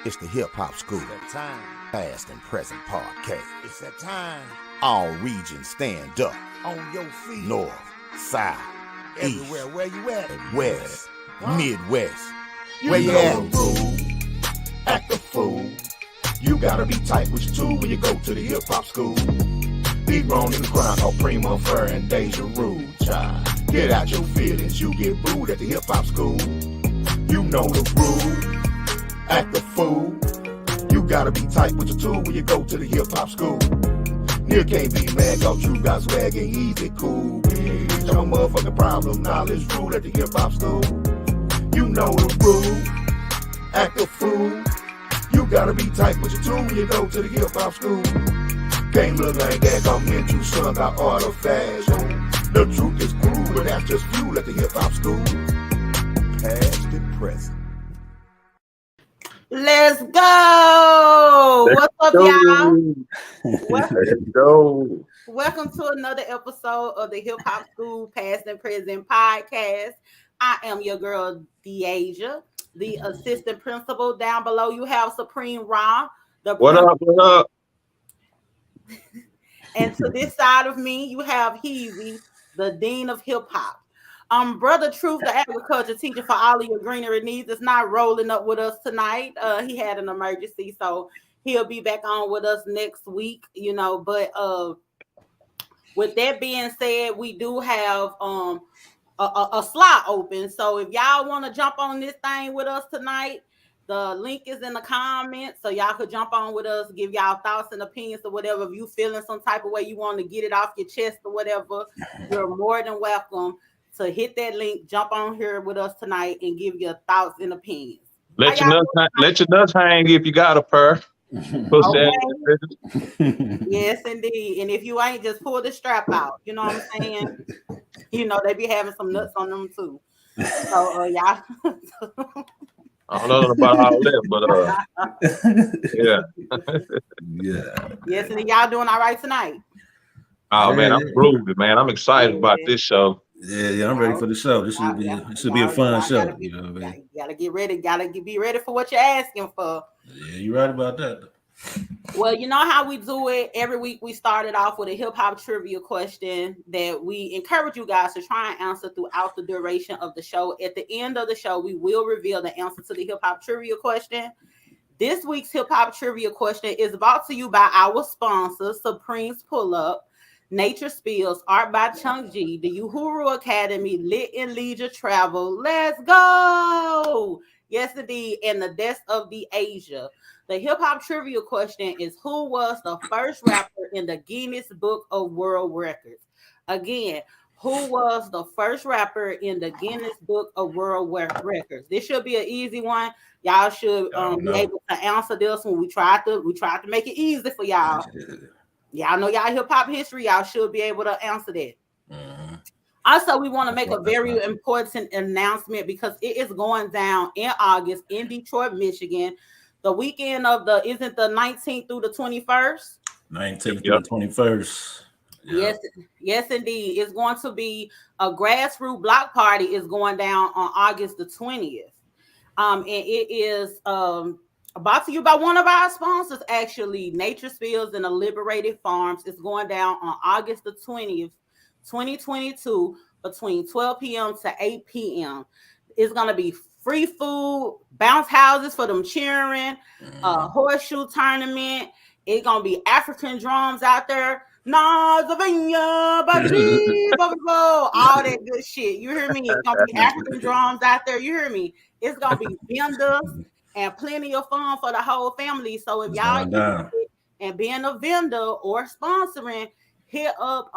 It's the Hip Hop School. It's that time. Past and present podcast. It's that time. All regions stand up. On your feet. North, south, everywhere. east, Where you at? and west, Huh? Midwest. You Where you know at? the rule. Act a fool. You gotta be tight with your tool when you go to the hip hop school. Big grown niggas grind called Primo, Fur, and Deja Rude, child. Get out your feelings, you get booed at the hip hop school. You know the rule. Act a fool. You gotta be tight with your tool when you go to the hip hop school. Nigga can't be mad cause you got swag and easy cool. Bitch, I'm a motherfucking problem. Knowledge rule at the hip hop school. You know the rule. Act a fool. You gotta be tight with your tool when you go to the hip hop school. Can't look like that, come into son got artifacts. The truth is cruel, but that's just fuel at the hip hop school. Past and present. Let's go. What's up, y'all? Let's go. Welcome to another episode of the Hip Hop School Past and Present podcast. I am your girl, Deasia, the assistant principal. Down below, you have Supreme Ron. What up? What up? And to this side of me, you have Heezy, the dean of hip hop. Brother Truth, the agriculture teacher for all of your greenery needs, is not rolling up with us tonight. He had an emergency, so he'll be back on with us next week, you know. But with that being said, we do have a slot open. So if y'all want to jump on this thing with us tonight, the link is in the comments, so y'all could jump on with us, give y'all thoughts and opinions or whatever. If you feeling some type of way, you want to get it off your chest or whatever, you're more than welcome to hit that link, jump on here with us tonight, and give your thoughts and opinions. Let your nuts hang if you got a pair. Okay. Yes, indeed. And if you ain't, just pull the strap out. You know what I'm saying? You know, they be having some nuts on them too. So y'all. I don't know about all that, but yeah. Yeah. Yes, and y'all doing all right tonight? Oh man, I'm groovy, man. I'm excited about this show. Yeah, I'm ready for the show. This should be a fun show. You know what I mean? Gotta get ready. Be ready for what you're asking for. Yeah, you're right about that. Well, you know how we do it. Every week we started off with a hip hop trivia question that we encourage you guys to try and answer throughout the duration of the show. At the end of the show, we will reveal the answer to the hip hop trivia question. This week's hip hop trivia question is brought to you by our sponsors, Supreme's Pull Up, Nature Spills, Art by Chunk G, the Uhuru Academy, Lit and Leisure Travel. Let's go! Yes, indeed. And the Death of the Asia. The hip hop trivia question is: who was the first rapper in the Guinness Book of World Records? Again, who was the first rapper in the Guinness Book of World Records? This should be an easy one. Y'all should be able to answer this one. We tried to make it easy for y'all. Y'all know y'all hip hop history. Y'all should be able to answer that. Mm-hmm. Also, we want to make a very important announcement because it is going down in August in Detroit, Michigan. The weekend of isn't the 19th through the 21st? 19th through the 21st. Yep. Yes, indeed. It's going to be a grassroots block party. Is going down on August the 20th. And it is brought to you by one of our sponsors, actually, Nature Spills and the Liberated Farms. Is going down on August the 20th, 2022, between 12 p.m. to 8 p.m. It's going to be free food, bounce houses for them cheering, horseshoe tournament. It's going to be African drums out there. All that good shit. You hear me? It's going to be African drums out there. You hear me? It's going to be vendors and plenty of fun for the whole family. So if y'all interested in being a vendor or sponsoring, hit up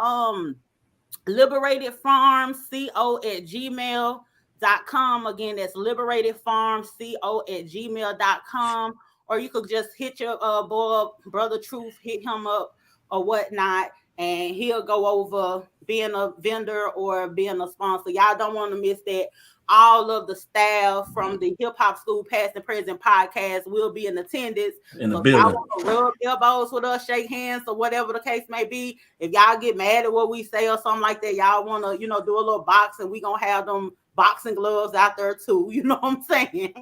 Liberated Farms CO at gmail.com. Again, that's liberatedfarmco@gmail.com, or you could just hit your brother Truth, hit him up or whatnot, and he'll go over being a vendor or being a sponsor. Y'all don't want to miss that. All of the staff from the Hip Hop School Past and Present podcast will be in attendance. In the building. Y'all want to rub elbows with us, shake hands, or whatever the case may be. If y'all get mad at what we say or something like that, y'all want to, do a little box, and we gonna have them boxing gloves out there too. You know what I'm saying?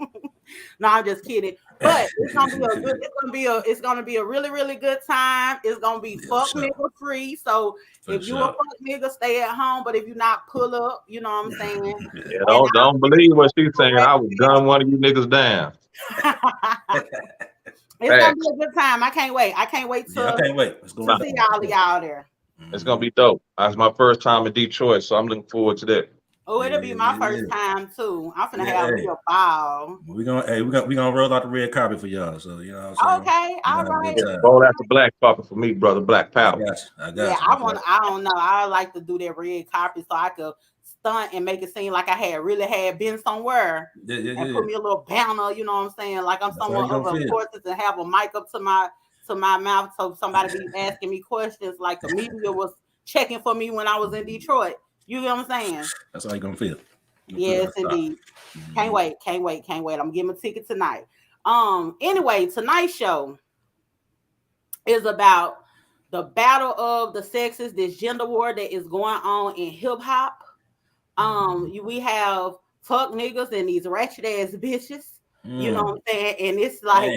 No, I'm just kidding. But it's gonna be a really, really good time. It's gonna be fuck nigga free. So if you a fuck nigga, stay at home. But if you not, pull up. You know what I'm saying? Yeah, don't believe what she's saying. I would gun one of you niggas down. It's gonna be a good time. I can't wait. I can't wait to see all of y'all there. It's gonna be dope. It's my first time in Detroit, so I'm looking forward to that. Oh, it'll be my first time too. I'm finna have a ball. We gonna roll out the red carpet for y'all. So you know what I'm saying? Okay, all right. Roll out the black carpet for me, brother. Black power. I got you. I don't know. I like to do that red carpet so I could stunt and make it seem like I had been somewhere and put me a little banner. You know what I'm saying? Like I'm somewhere over courses and have a mic up to my mouth so somebody be asking me questions like the media was checking for me when I was in Detroit. You know what I'm saying? That's how you gonna feel. Yes, indeed. Can't wait. I'm getting a ticket tonight. Anyway, tonight's show is about the battle of the sexes, this gender war that is going on in hip hop. We have fuck niggas and these ratchet ass bitches. You know what I'm saying? And it's like,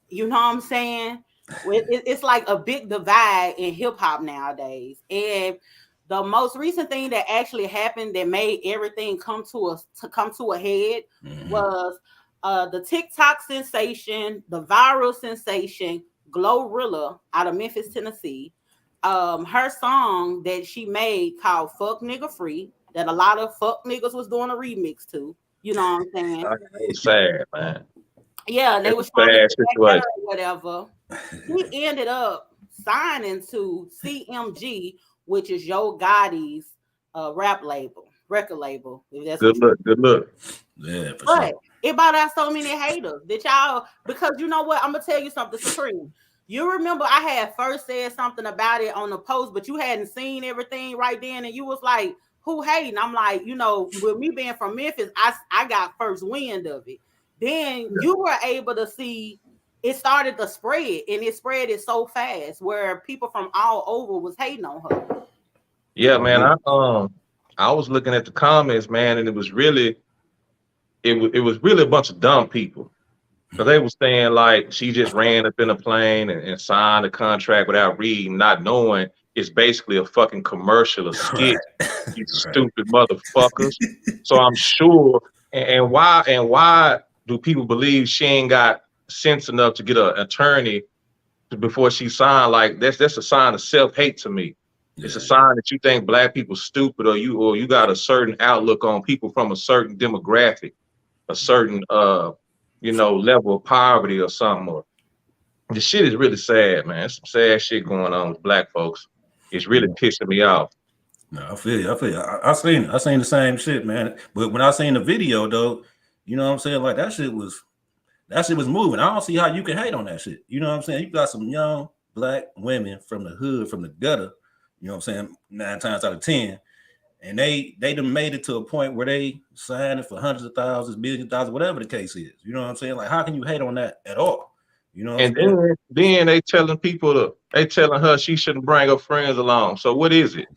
you know what I'm saying? It's like a big divide in hip hop nowadays. And the most recent thing that actually happened that made everything come to a head was the TikTok sensation, the viral sensation, Glorilla out of Memphis, Tennessee. Her song that she made called "Fuck Nigga Free," that a lot of fuck niggas was doing a remix to. You know what I'm saying? It's sad, man. Yeah, and they was trying to get her or whatever. He ended up signing to CMG, which is Yo Gotti's record label. Good look. Yeah, for but sure. It brought out so many haters that y'all, because you know what? I'm gonna tell you something, Supreme. You remember I had first said something about it on the post, but you hadn't seen everything right then, and you was like, who hating? I'm like, you know, with me being from Memphis, I got first wind of it. Then you were able to see it started to spread, and it spread it so fast where people from all over was hating on her. Yeah, man. I was looking at the comments, man, and it was really a bunch of dumb people. Because they were saying like she just ran up in a plane and signed a contract without reading, not knowing it's basically a fucking commercial, a skit. You stupid motherfuckers. So I'm sure. And why do people believe she ain't got sense enough to get an attorney before she signed? Like that's a sign of self-hate to me. It's a sign that you think black people stupid, or you got a certain outlook on people from a certain demographic, a certain level of poverty or something. Or the shit is really sad, man. Some sad shit going on with black folks. It's really pissing me off. No, I feel you. I seen the same shit, man. But when I seen the video though, you know what I'm saying? Like that shit was moving. I don't see how you can hate on that shit. You know what I'm saying? You got some young black women from the hood, from the gutter, you know what I'm saying, 9 times out of 10. And they done made it to a point where they signed it for hundreds of thousands, millions of dollars, whatever the case is. You know what I'm saying? Like, how can you hate on that at all? You know what I'm saying? Then they telling her she shouldn't bring her friends along. So what is it?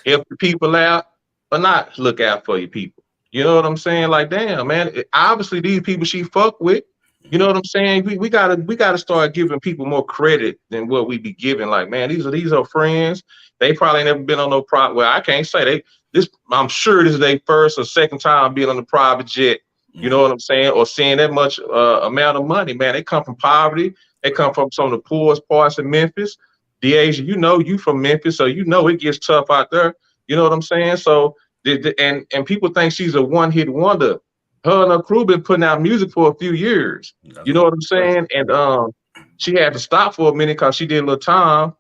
Help the people out or not look out for your people? You know what I'm saying? Like, damn, man. Obviously, these people she fuck with. You know what I'm saying? We gotta start giving people more credit than what we be giving. Like, man, these are friends. They probably never been on no private. Well, I can't say I'm sure this is their first or second time being on a private jet. You know what I'm saying? Or seeing that much amount of money, man. They come from poverty. They come from some of the poorest parts of Memphis. DeAsia, you know, you from Memphis, so you know it gets tough out there. You know what I'm saying? So, and people think she's a one-hit wonder. Her and her crew been putting out music for a few years. You know what I'm saying? And she had to stop for a minute because she did a little time.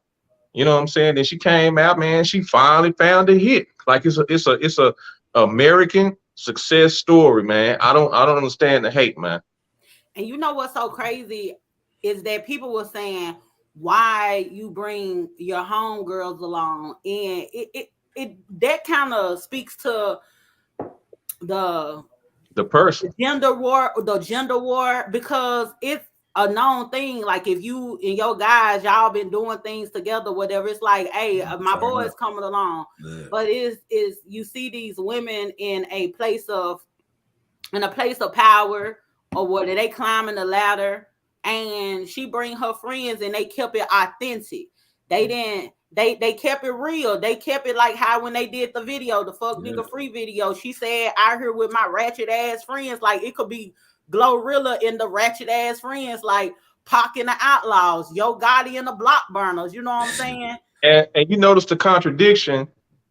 You know what I'm saying? Then she came out, man. She finally found a hit. Like it's a American success story, man. I don't understand the hate, man. And you know what's so crazy is that people were saying, why you bring your homegirls along, and it that kind of speaks to the person, the gender war, because it's a known thing. Like if you and your guys, y'all been doing things together, whatever, it's like, hey, my boy is coming along. Yeah. But is you see these women in a place of in a place of power, or whether they climbing the ladder, and she bring her friends and they kept it authentic. They didn't. They kept it real. They kept it like how when they did the video, the fuck nigga free video. She said, "Out here with my ratchet ass friends." Like it could be Glorilla and the ratchet ass friends, like Pac and the Outlaws, Yo Gotti and the Block Burners. You know what I'm saying? And you notice the contradiction.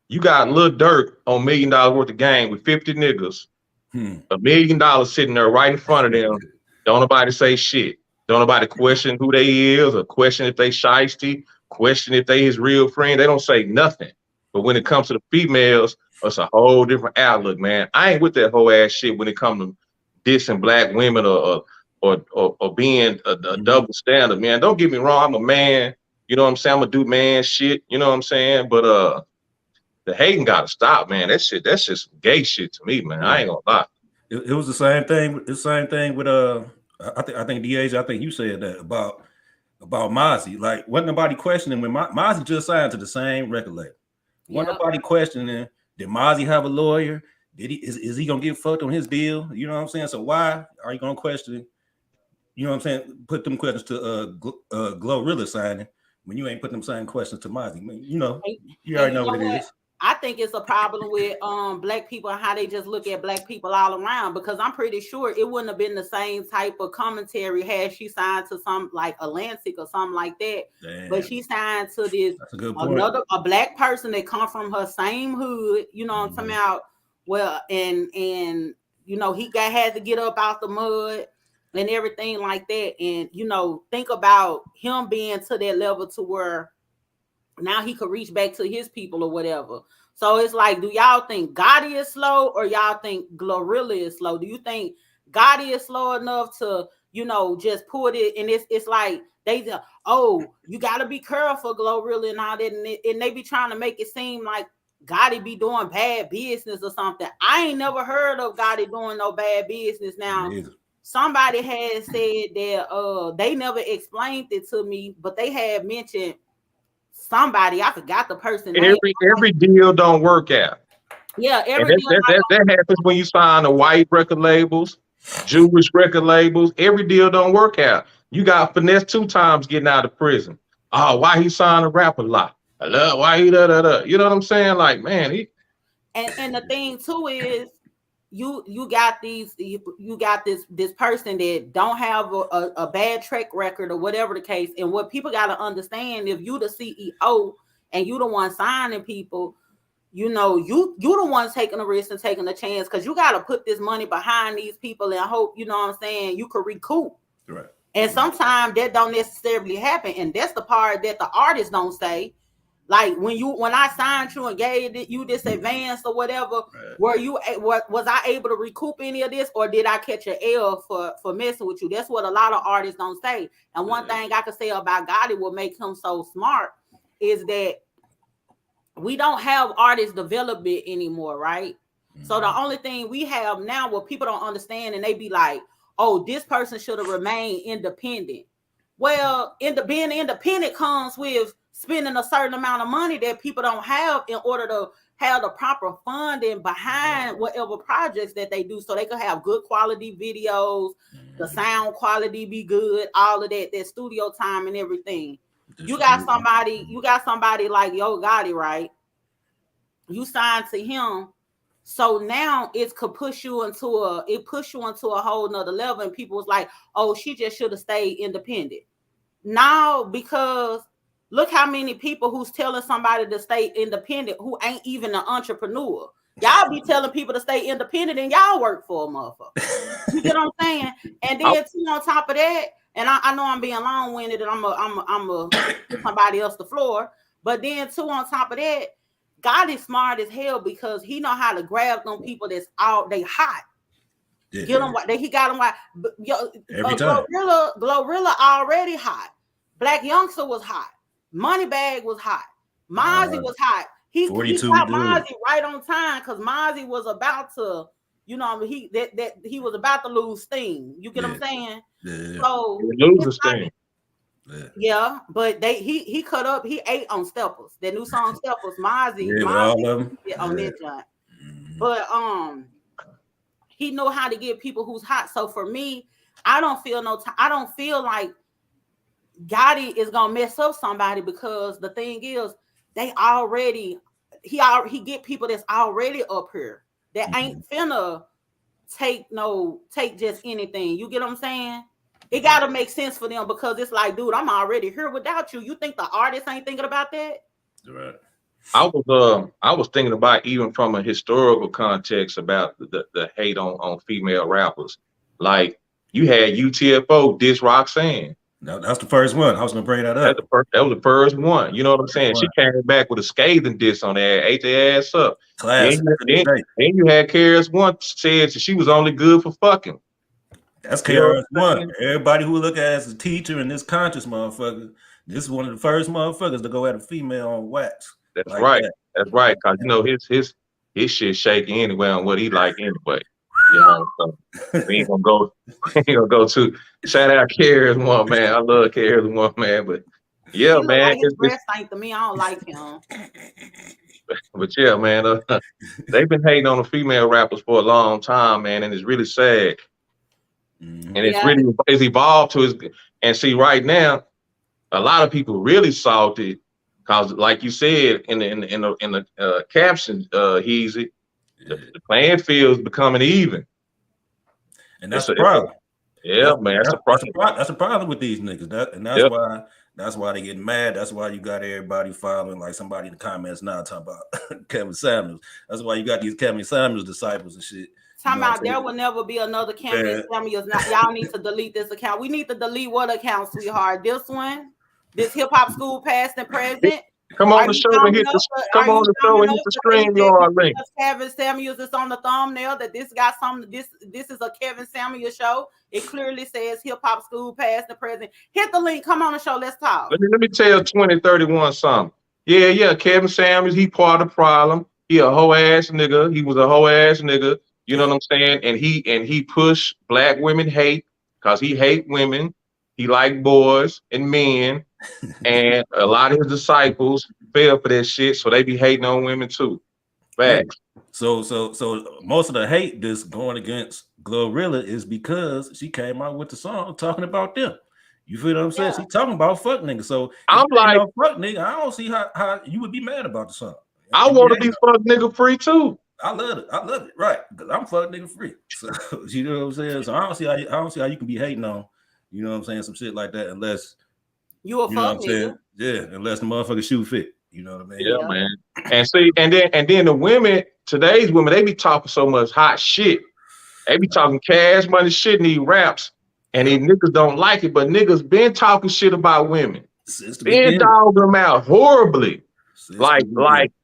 You got Lil Durk on $1 million worth of game with 50 niggas. $1 million sitting there right in front of them. Don't nobody say shit. Don't nobody question who they is or question if they shiesty, question if they his real friend. They don't say nothing. But when it comes to the females, it's a whole different outlook, man. I ain't with that whole ass shit when it comes to dissing black women or being a double standard, man. Don't get me wrong. I'm a man. You know what I'm saying? I'm gonna do man shit. You know what I'm saying? But the hating gotta stop, man. That's just gay shit to me, man. I ain't gonna lie. It was the same thing. The same thing with I think DH. I think you said that about Mozzie. Like wasn't nobody questioning when Mozzie just signed to the same record label. Wasn't nobody questioning. Did Mozzie have a lawyer? Is he gonna get fucked on his deal? You know what I'm saying? So why are you gonna question? You know what I'm saying? Put them questions to Glorilla signing when you ain't putting them same questions to Mozzie. You know, you already know what it is. I think it's a problem with black people and how they just look at black people all around, because I'm pretty sure it wouldn't have been the same type of commentary had she signed to some like Atlantic or something like that. Damn. But she signed to this a black person that come from her same hood, you know what I'm talking about? Well, and you know, he had to get up out the mud and everything like that. And you know, think about him being to that level to where now he could reach back to his people or whatever. So it's like, do y'all think Gotti is slow or y'all think Glorilla is slow? Do you think Gotti is slow enough to, you know, just put it? And it's like they just, oh, you got to be careful, Glorilla and all that. And they be trying to make it seem like Gotti be doing bad business or something. I ain't never heard of Gotti doing no bad business. Now, somebody had said that they never explained it to me, but they had mentioned somebody, I forgot the person name. Every deal don't work out. Yeah, that happens when you sign the white record labels, Jewish record labels. Every deal don't work out. You got finesse 2 times getting out of prison. Oh, why he signed a rap a lot? Why he da. You know what I'm saying? Like, man, he. And the thing too is, you got this person that don't have a bad track record or whatever the case. And what people got to understand, if you the CEO and you the one signing people, you know, you the one taking the risk and taking the chance, because you got to put this money behind these people and hope, you know what I'm saying, you could recoup. Right. And sometimes that don't necessarily happen. And that's the part that the artists don't say. Like when I signed you and gave you this advance or whatever, was I able to recoup any of this, or did I catch an L for messing with you? That's what a lot of artists don't say. And one thing I can say about Gotti, what makes him so smart, is that we don't have artist development anymore, right? So the only thing we have now, what people don't understand, and they be like, oh, this person should have remained independent. Well, being independent comes with spending a certain amount of money that people don't have in order to have the proper funding behind whatever projects that they do, so they can have good quality videos, the sound quality be good, all of that studio time and everything. You got somebody like Yo Gotti, right? You signed to him, so now it could push you into a whole nother level, and people was like, oh, she just should have stayed independent. Now, because look how many people who's telling somebody to stay independent who ain't even an entrepreneur. Y'all be telling people to stay independent and y'all work for a motherfucker. You get what I'm saying? And then too, on top of that, and I know I'm being long-winded and I'm a give somebody else the floor, but then too, on top of that, God is smart as hell, because he know how to grab them people that's they hot. Yeah. Get them he got them every time. Glorilla already hot. Black Youngster was hot. Moneybag was hot. Mozzie was hot. He got Mozzie right on time, because Mozzie was about to, you know, he was about to lose steam. You get what I'm saying? Yeah. So lose steam. Yeah, but he cut up. He ate on Steppers. That new song Steppers. Mozzie all of them. On that joint. But He know how to get people who's hot. So for me, I don't feel I don't feel like Gotti is gonna mess up somebody, because the thing is, he get people that's already up here that ain't finna take just anything. You get what I'm saying? It gotta make sense for them, because it's like, dude, I'm already here without you. You think the artist ain't thinking about that? Right. I was thinking about, even from a historical context, about the hate on female rappers. Like, you had UTFO diss Roxanne. That's the first one. I was gonna bring that up. That was the first one. You know what I'm saying? She came back with a scathing diss on that, ate their ass up. Classic. Then you had KRS-One said she was only good for fucking. That's KRS-One. Everybody who look at as a teacher and this conscious motherfucker, this is one of the first motherfuckers to go at a female on wax. That's like right. That's right. Cause you know his shit shaky anyway on what he like anyway. You know, so we ain't gonna go to shout out KRS-One, man. I love KRS-One, man, but yeah, man. His breath stank to me. I don't like him. But yeah, man, they've been hating on the female rappers for a long time, man, and it's really sad. And it's evolved to his. And see, right now, a lot of people really salty because, like you said in the caption, Heezy, the playing field is becoming even. And that's the problem. Yeah, man, that's a problem with these niggas. That's why they get mad. That's why you got everybody following, like somebody in the comments now talking about Kevin Samuels. That's why you got these Kevin Samuels disciples and shit. Talking about there will never be another Kevin Samuels. Now, y'all need to delete this account. We need to delete what account, sweetheart? This one? This hip hop school past and present? Come on the show and hit the stream yard link. Kevin Samuels is on the thumbnail. That this got something. This is a Kevin Samuels show. It clearly says hip hop school past and present. Hit the link. Come on the show. Let's talk. Let me tell 2031 something. Yeah. Kevin Samuels, he part of the problem. He a hoe ass nigga. He was a hoe ass nigga. You know what I'm saying? And he pushed black women hate because he hate women. He like boys and men. And a lot of his disciples fell for that shit, so they be hating on women too. Facts. So most of the hate that's going against Glorilla is because she came out with the song talking about them. You feel what I'm saying? She talking about fuck niggas. So I'm like, fuck nigga. I don't see how you would be mad about the song. I want to be fuck nigga free too. I love it, right? Because I'm fuck nigga free. So you know what I'm saying? So I don't see how you can be hating on, you know what I'm saying, some shit like that unless you a fuck nigga. Yeah, unless the motherfucker shoe fit. You know what I mean? Yeah, man. And see, and then the women, today's women, they be talking so much hot shit. They be talking cash money shit in these raps, and these niggas don't like it, but niggas been talking shit about women. Been dogging them out horribly.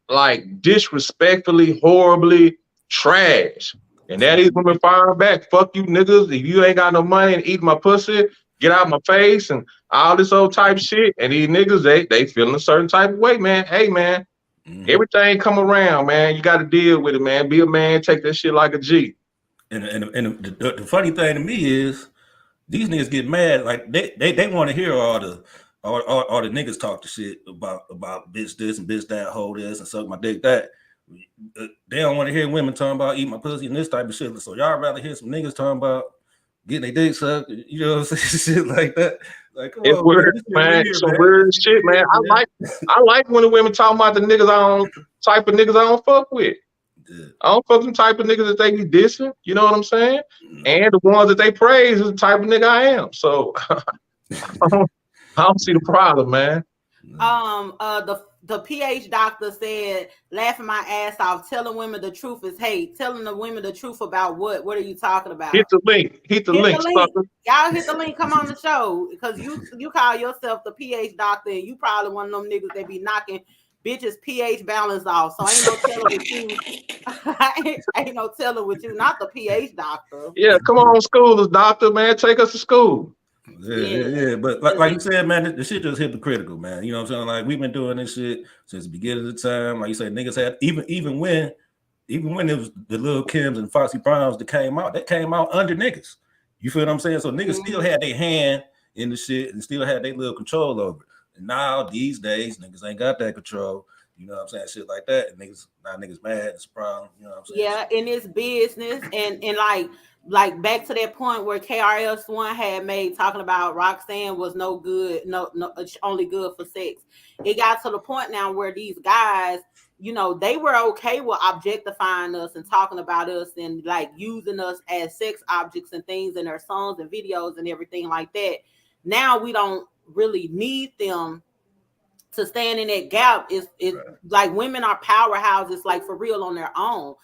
Like disrespectfully, horribly, trash. And that is women firing back. Fuck you niggas. If you ain't got no money and eat my pussy, get out my face and all this old type shit. And these niggas, they feeling a certain type of way, man. Hey, man, everything come around, man. You got to deal with it, man. Be a man, take that shit like a G. And the funny thing to me is these niggas get mad. Like they want to hear all the niggas talk the shit about bitch this and bitch that, hold this and suck my dick that. They don't want to hear women talking about eat my pussy and this type of shit. So y'all rather hear some niggas talking about getting their dick sucked, you know what I'm saying? Shit like that. Like, it's weird, man. It's some weird shit, man. I like when the women talking about the niggas type of niggas I don't fuck with. Yeah. I don't fuck them type of niggas that they be dissing, you know what I'm saying? And the ones that they praise is the type of nigga I am. So I don't see the problem, man. The PH doctor said, laughing my ass off, telling women the truth is hate. Telling the women the truth about what? What are you talking about? Hit the link. Hit the link. Y'all hit the link. Come on the show. Because you call yourself the PH doctor, and you probably one of them niggas that be knocking bitches pH balance off. So ain't no telling with you. ain't no telling with you. Not the PH doctor. Yeah, come on, schoolers, doctor, man. Take us to school. Yeah. But like you said, man, the shit just hypocritical, man. You know what I'm saying? Like we've been doing this shit since the beginning of the time. Like you said, niggas had even when it was the Lil Kims and Foxy Browns that came out under niggas. You feel what I'm saying? So niggas still had their hand in the shit and still had their little control over it. And now these days, niggas ain't got that control. You know what I'm saying? Shit like that. And niggas mad. It's a problem. You know what I'm saying? Yeah, in this business and like back to that point where KRS-One had made talking about Roxanne was no good, no, it's only good for sex. It got to the point now where these guys, you know, they were okay with objectifying us and talking about us and like using us as sex objects and things in their songs and videos and everything like that. Now we don't really need them to stand in that gap. Is right. Like women are powerhouses, like for real on their own.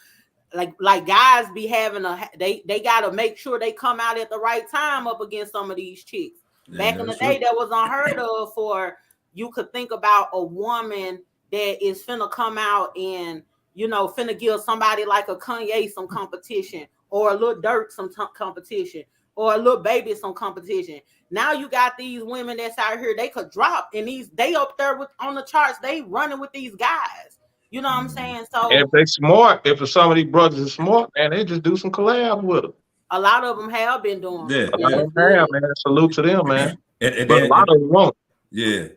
Like guys be having they gotta make sure they come out at the right time up against some of these chicks. Back in the day, that was unheard of. For you could think about a woman that is finna come out and, you know, finna give somebody like a Kanye some competition, or a Lil Durk some competition, or a Lil Baby some competition. Now you got these women that's out here, they could drop, and they up there with on the charts, they running with these guys. You know what I'm saying? So and if they smart, if some of these brothers are smart, man, they just do some collab with them. A lot of them have been doing. Yeah, a lot of them have, man. Salute to them, man. and but a lot of them won't. Yeah.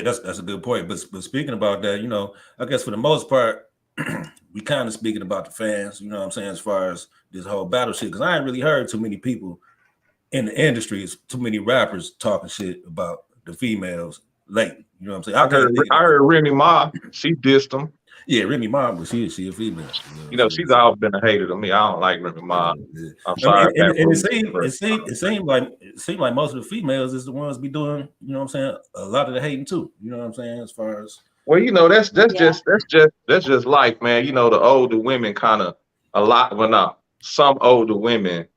That's a good point. But speaking about that, you know, I guess for the most part, we kind of speaking about the fans. You know what I'm saying, as far as this whole battle shit, because I ain't really heard too many people in the industry, too many rappers talking shit about the females lately. You know what I'm saying? I heard Remy Ma, she dissed them. Yeah, Remy Ma, but she a female. You know, she's always been a hater to me. I don't like Remy Ma. I'm sorry. And it seemed like most of the females is the ones be doing, you know what I'm saying, a lot of the hating too. You know what I'm saying, as far as. Well, you know, that's just life, man. You know, the older women kind of some older women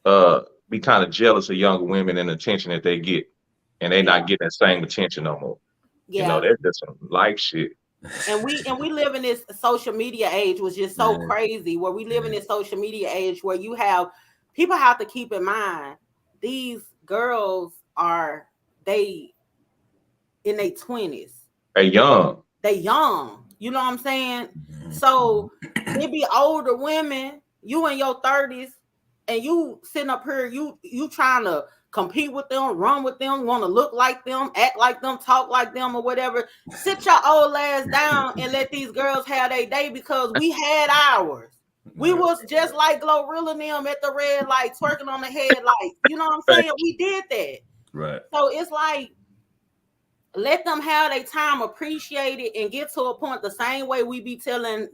be kind of jealous of younger women and the attention that they get, and they not getting that same attention no more. Yeah. You know, that's just some life shit. And we live in this social media age, which is so crazy, where we live in this social media age where people have to keep in mind, these girls they in their 20s. They young. You know what I'm saying? So it be older women, you in your 30s, and you sitting up here, you trying to compete with them, run with them, want to look like them, act like them, talk like them, or whatever. Sit your old ass down and let these girls have their day, because we had ours. We was just like Glorilla and them at the red light, twerking on the headlights. You know what I'm saying? We did that. Right. So it's like, let them have their time, appreciate it, and get to a point the same way we be telling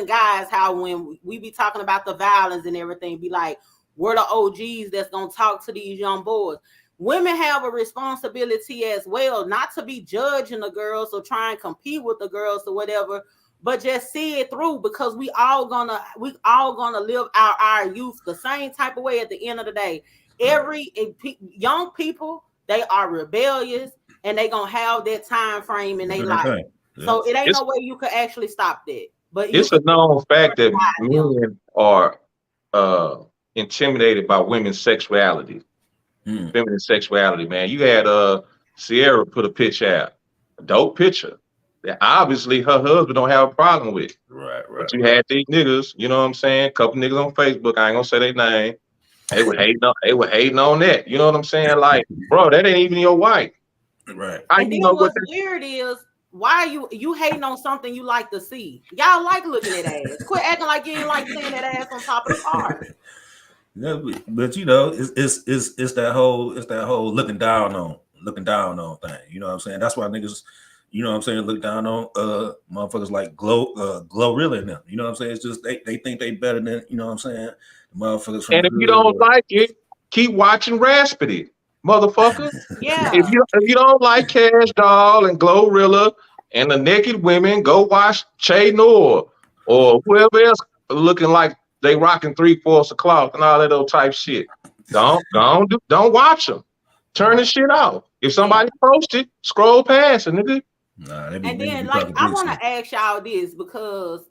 guys how when we be talking about the violence and everything, be like, we're the OGs that's going to talk to these young boys. Women have a responsibility as well, not to be judging the girls or try and compete with the girls or whatever, but just see it through, because we all gonna live out our youth the same type of way at the end of the day. Young people, they are rebellious, and they gonna have that time frame in their life. Yeah. So it ain't no way you could actually stop that. But it's a known fact that men are intimidated by women's sexuality, feminine sexuality. Man, you had Sierra put a picture out, a dope picture that obviously her husband don't have a problem with. Right. But you had these niggas, you know what I'm saying? A couple niggas on Facebook, I ain't gonna say their name. They were hating on that. You know what I'm saying? Like, bro, that ain't even your wife. Right. And then what's weird is, why you hating on something you like to see? Y'all like looking at ass. Quit acting like you ain't like seeing that ass on top of the car. Yeah, but you know, it's that whole looking down on thing. You know what I'm saying? That's why niggas, you know what I'm saying, look down on motherfuckers like Glorilla and them. You know what I'm saying? It's just they think they better than, you know what I'm saying, the motherfuckers from. And if you don't like it, keep watching Raspity, motherfucker. Yeah. If you don't like Cash Doll and Glorilla and the naked women, go watch Che Noor or whoever else looking like they rocking 3/4 of cloth and all that old type shit. Don't watch them. Turn the shit off. If somebody posted, scroll past it, nigga. And then, like, I want to ask y'all this, because,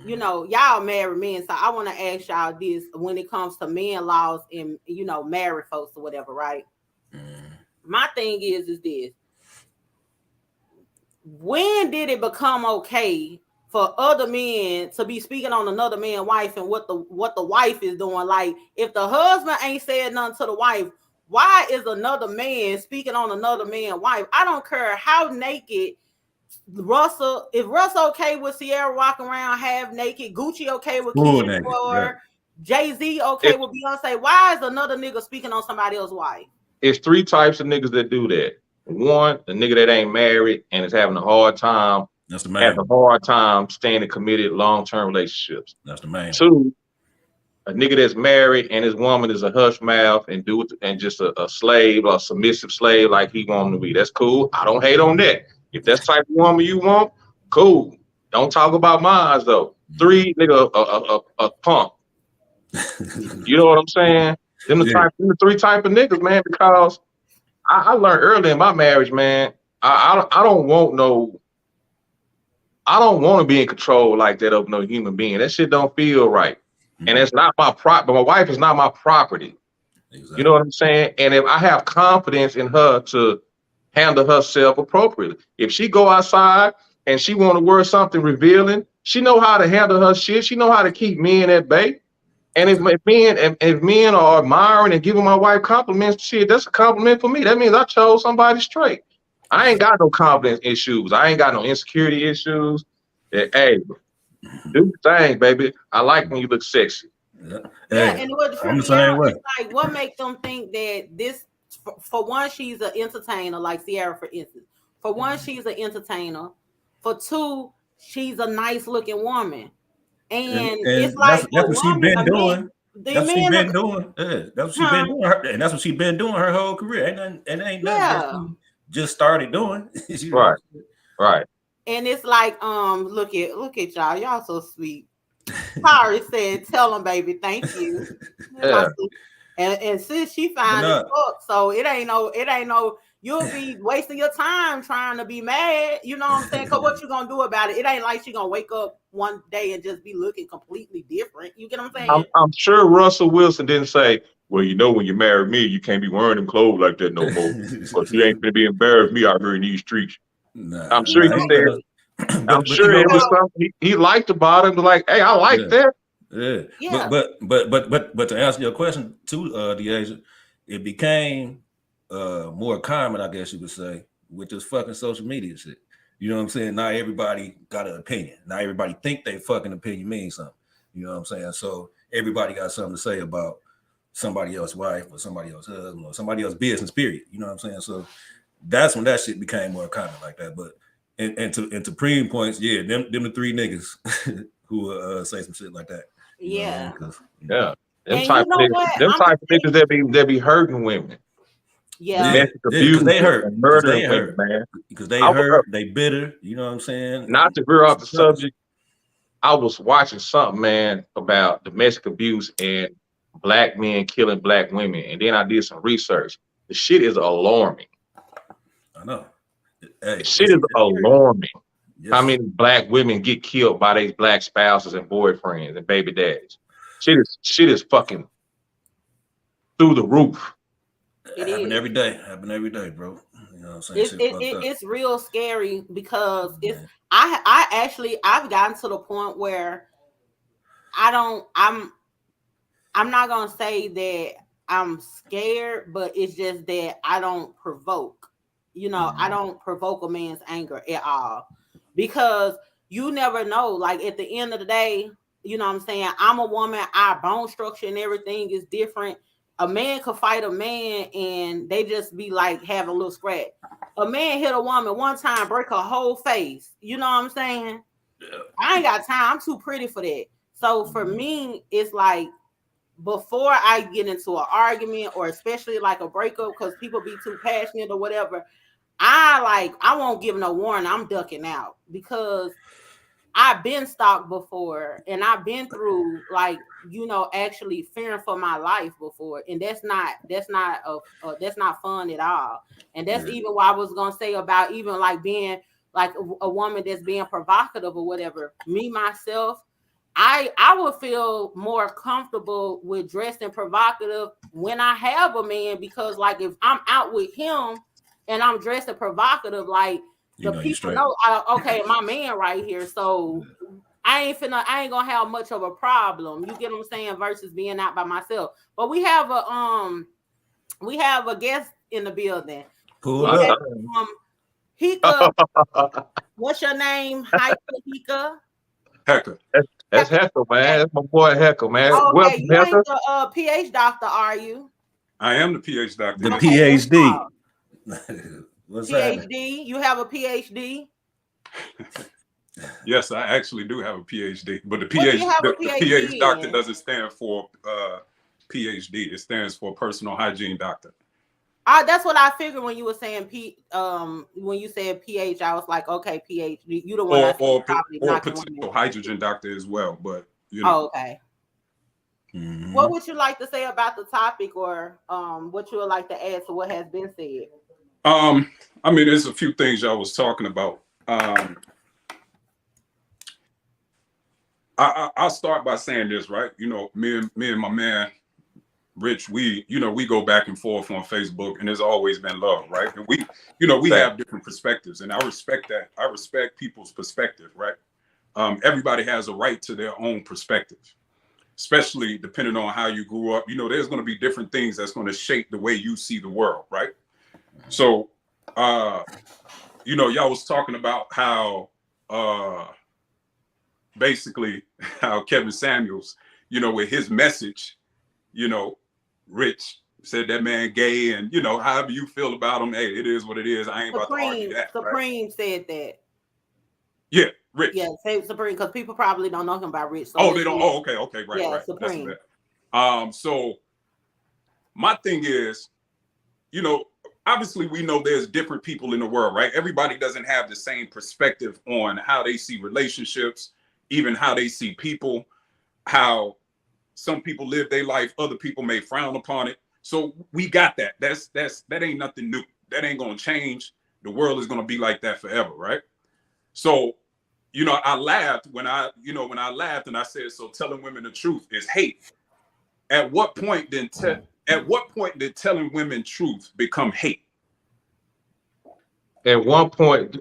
you know, y'all married men, so I want to ask y'all this when it comes to men laws and, you know, married folks or whatever, right? My thing is this: when did it become okay for other men to be speaking on another man's wife and what the wife is doing? Like, if the husband ain't said nothing to the wife, why is another man speaking on another man's wife? I don't care how naked Russell, if Russell okay with Sierra walking around half naked, Gucci okay with Full Kid naked, Dior, right. Jay-Z okay with Beyonce, why is another nigga speaking on somebody else's wife? It's three types of niggas that do that. One, the nigga that ain't married and is having a hard time, That's the main. staying in committed long-term relationships. That's the main. Two, a nigga that's married and his woman is a hush mouth and just a slave or a submissive slave like he want to be. That's cool. I don't hate on that. If that's the type of woman you want, cool. Don't talk about mine though. Three, nigga, a punk. You know what I'm saying? Them the three type of niggas, man. Because I learned early in my marriage, man. I don't want to be in control like that of no human being. That shit don't feel right. And it's not my but my wife is not my property. Exactly. You know what I'm saying? And if I have confidence in her to handle herself appropriately, if she go outside and she want to wear something revealing, she know how to handle her shit. She know how to keep men at bay. And if men are admiring and giving my wife compliments, shit, that's a compliment for me. That means I chose somebody straight. I ain't got no confidence issues. I ain't got no insecurity issues. Hey, do the thing, baby. I like when you look sexy. Yeah, and I'm the same way. It's like, what makes them think that this? For one, she's an entertainer, like Sierra, for instance. For one, she's an entertainer. For two, she's a nice looking woman, and it's like that's what she's been doing. That's what she's been doing. Yeah, that's what she's been doing. And that's what she's been doing her whole career. Ain't nothing that she just started doing. Right. And it's like, look at y'all so sweet. Tari said, "Tell them, baby, thank you." Yeah. And since she fine as fuck, so it ain't no. You'll be wasting your time trying to be mad. You know what I'm saying? Because what you gonna do about it? It ain't like she gonna wake up one day and just be looking completely different. You get what I'm saying? I'm sure Russell Wilson didn't say, "Well, you know, when you marry me, you can't be wearing them clothes like that no more, because you ain't gonna be embarrassed me out here in these streets." I'm sure he said. I'm sure it was something he liked about it. But like, hey, I like that. Yeah. But to answer your question too, Deasia, it became more common, I guess you would say, with this fucking social media shit. You know what I'm saying? Not everybody got an opinion. Not everybody think they fucking opinion means something. You know what I'm saying? So everybody got something to say about somebody else's wife or somebody else's husband or somebody else's business, period. You know what I'm saying? So that's when that shit became more common like that. But and to preem points, yeah, them the three niggas who say some shit like that. Yeah. Yeah. Them type of niggas that be hurting women. Yeah. Because they hurt. Murdering women, man. Because they hurt, they bitter, you know what I'm saying? Not to veer off the subject, I was watching something, man, about domestic abuse and black men killing black women. And then I did some research. The shit is alarming. I know. The shit is alarming. Yes. How many black women get killed by their black spouses and boyfriends and baby daddies? Shit is fucking through the roof. It happen every day, bro. You know what I'm saying? It's real scary because I've gotten to the point where I'm not gonna say that I'm scared, but it's just that I don't provoke. You know, I don't provoke a man's anger at all, because you never know. Like, at the end of the day, you know what I'm saying? I'm a woman, our bone structure and everything is different. A man could fight a man and they just be like having a little scratch. A man hit a woman one time, break her whole face. You know what I'm saying? Yeah. I ain't got time. I'm too pretty for that. So for me, it's like, before I get into an argument or especially like a breakup, because people be too passionate or whatever, I won't give no warning. I'm ducking out, because I've been stalked before and I've been through, like, you know, actually fearing for my life before, and that's not fun at all. And that's even why I was gonna say about even like being like a woman that's being provocative or whatever. Me myself, I would feel more comfortable with dressing provocative when I have a man, because like if I'm out with him and I'm dressing provocative, like, the people know, okay, my man right here. So I ain't gonna have much of a problem. You get what I'm saying? Versus being out by myself. But we have a guest in the building. Cool. He could What's your name? Hypocritical. Hecker. That's Heckle, man. That's my boy Heckle, man. Oh, Welcome, okay, you ain't Heckle. the PH doctor, are you? I am the PhD doctor. The Okay, PhD. What's happening? PhD. You have a PhD? Yes, I actually do have a PhD, but the What do you have a the PhD PhD doctor in? doesn't stand for PhD. It stands for personal hygiene doctor. That's what I figured when you were saying when you said PH, I was like, okay, PhD. You the one Or probably or knocking potential women. hydrogen doctor as well. But you know. Oh, okay. Mhm. What would you like to say about the topic, or what you would like to add to what has been said? I mean, there's a few things y'all was talking about. I'll start by saying this, right? You know, me and my man Rich, we go back and forth on Facebook, and there's always been love, right? And we have different perspectives, and I respect that. I respect people's perspective, right? Everybody has a right to their own perspective, especially depending on how you grew up. You know, there's going to be different things that's going to shape the way you see the world, right? So, you know, y'all was talking about how basically how Kevin Samuels, you know, with his message, you know, Rich said that man gay, and you know, however you feel about him, hey, it is what it is. I ain't about to argue that. Supreme right? said that. Yeah, Rich. Yeah, say Supreme, because people probably don't know him by Rich. So They don't. Oh, okay, right, yeah, right. Supreme. That's so my thing is, you know, obviously we know there's different people in the world, right? Everybody doesn't have the same perspective on how they see relationships, even how they see people, how some people live their life, other people may frown upon it. So we got that. That ain't nothing new. That ain't gonna change. The world is gonna be like that forever, right? So, you know, I laughed when I laughed and I said, so telling women the truth is hate. At what point did telling women truth become hate? At one point,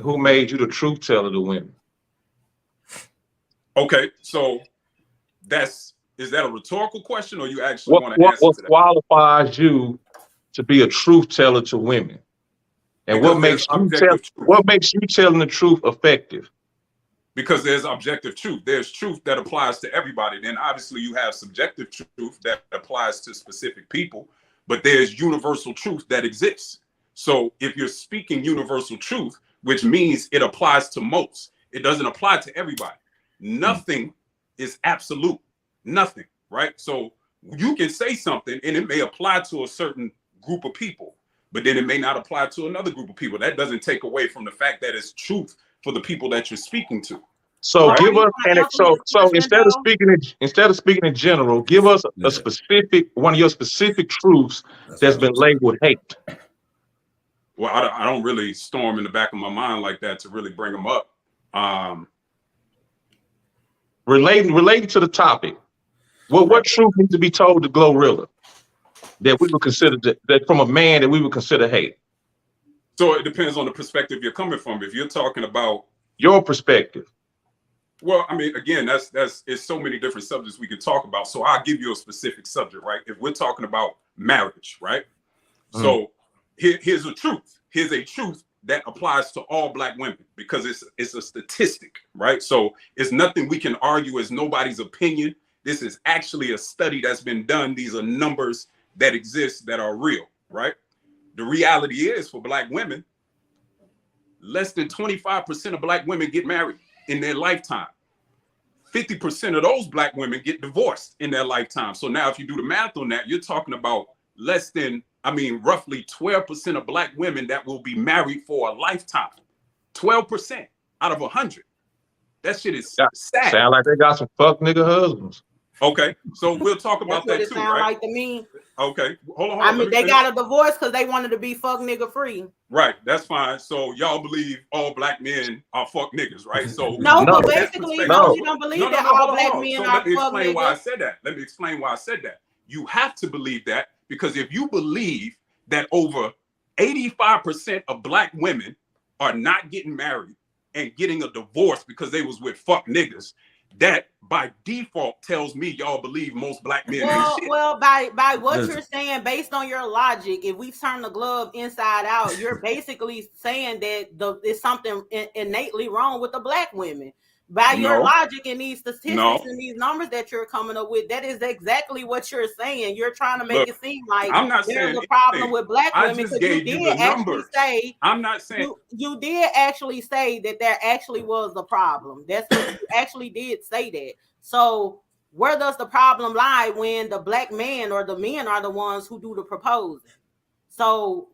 who made you the truth teller to women? Okay, so is that a rhetorical question, or you actually want to answer What to that? qualifies you to be a truth teller to women? And Because what makes you telling the truth effective? Because there's objective truth. There's truth that applies to everybody. Then obviously you have subjective truth that applies to specific people, but there's universal truth that exists. So if you're speaking universal truth, which means it applies to most, it doesn't apply to everybody. Nothing is absolute. Nothing, right? So you can say something and it may apply to a certain group of people, but then it may not apply to another group of people. That doesn't take away from the fact that it's truth for the people that you're speaking to. So right? give us instead of speaking in general, give us a specific one of your specific truths that's been labeled hate. Well, I don't really storm in the back of my mind like that to really bring them up. Relating to the topic, what truth needs to be told to Glorilla that we would consider that from a man that we would consider hate? So it depends on the perspective you're coming from. If you're talking about your perspective, well, I mean, again, it's so many different subjects we could talk about. So I'll give you a specific subject, right? If we're talking about marriage, right? Mm-hmm. So here's a truth. Here's a truth that applies to all Black women because it's a statistic, right? So it's nothing we can argue as nobody's opinion. This is actually a study that's been done. These are numbers that exist that are real, right? The reality is for Black women, less than 25% of Black women get married in their lifetime. 50% of those Black women get divorced in their lifetime. So now if you do the math on that, you're talking about roughly 12% of Black women that will be married for a lifetime. 12% out of 100. That shit is sad. Sound like they got some fuck nigga husbands. Okay, so we'll talk about that too, right? That's what it sound like to me. Okay, hold on. I mean, they got a divorce because they wanted to be fuck nigga free. Right, that's fine. So y'all believe all Black men are fuck niggas, right? So but basically, you don't believe that all Black men are fuck niggas. Let me explain why I said that. Let me explain why I said that. You have to believe that because if you believe that over 85% of Black women are not getting married and getting a divorce because they was with fuck niggas, that by default tells me y'all believe most black men ain't shit. Well, by what you're saying, based on your logic, if we turn the glove inside out, you're basically saying that there's something innately wrong with the black women. By your logic and these statistics and these numbers that you're coming up with, that is exactly what you're saying. You're trying to make it seem like I'm not there's saying a problem anything. with black I women. just gave you the numbers. I'm not saying you did actually say that there actually was a problem. That's what you actually did say that. So where does the problem lie when the black man or the men are the ones who do the proposing? So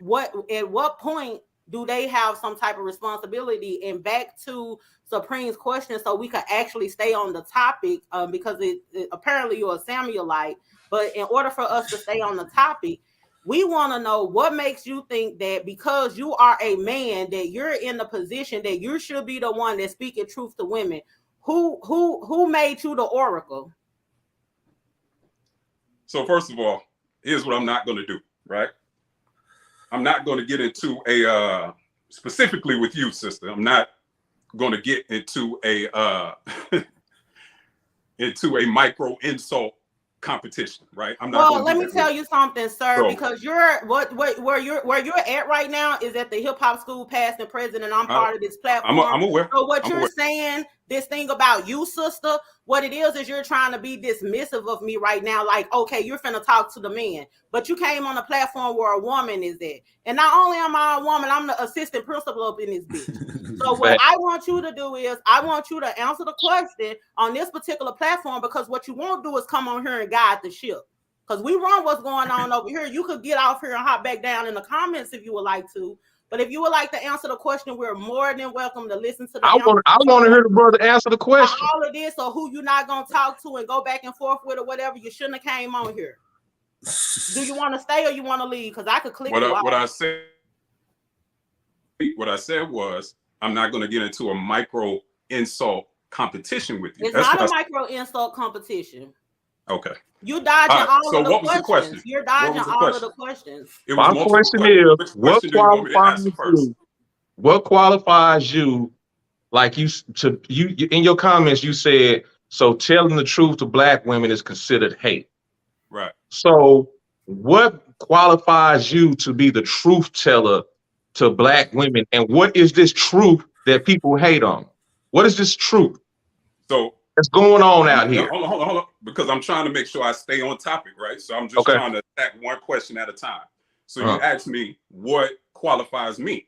at what point do they have some type of responsibility? And back to Supreme's question, so we could actually stay on the topic, because it apparently you're a Samuelite, but in order for us to stay on the topic, we want to know what makes you think that because you are a man that you're in the position that you should be the one that's speaking truth to women. Who made you the oracle? So first of all, here's what I'm not going to do, right? I'm not going to get into a specifically with you, sister. I'm not going to get into a into a micro insult competition, right? I'm not. Well, let me tell you something, sir, because you're where you're at right now is at the hip hop school, past and present, and I'm part of this platform. I'm aware. So what you're saying, this thing about you, sister, what it is you're trying to be dismissive of me right now. Like, okay, you're finna talk to the man, but you came on a platform where a woman is at, and not only am I a woman, I'm the assistant principal up in this bitch. So what I want you to do is I want you to answer the question on this particular platform, because what you won't do is come on here and guide the ship. Because we run what's going on over here. You could get off here and hop back down in the comments if you would like to. But if you would like to answer the question, we're more than welcome to listen to the I want to hear the brother answer the question. All of this, or who you're not going to talk to and go back and forth with or whatever, you shouldn't have came on here. Do you want to stay or you want to leave? Because I could click what I said was, I'm not going to get into a micro insult competition with you. It's not a micro insult competition. Okay. You dodging all of the questions. The question? You're dodging all of the questions. My question is, what qualifies you? Like you in your comments, you said, so telling the truth to black women is considered hate. Right. So what qualifies you to be the truth teller to black women? And what is this truth that people hate on? What is this truth? So what's going on out here? Hold on. Because I'm trying to make sure I stay on topic, right? So I'm just trying to attack one question at a time. So you asked me what qualifies me.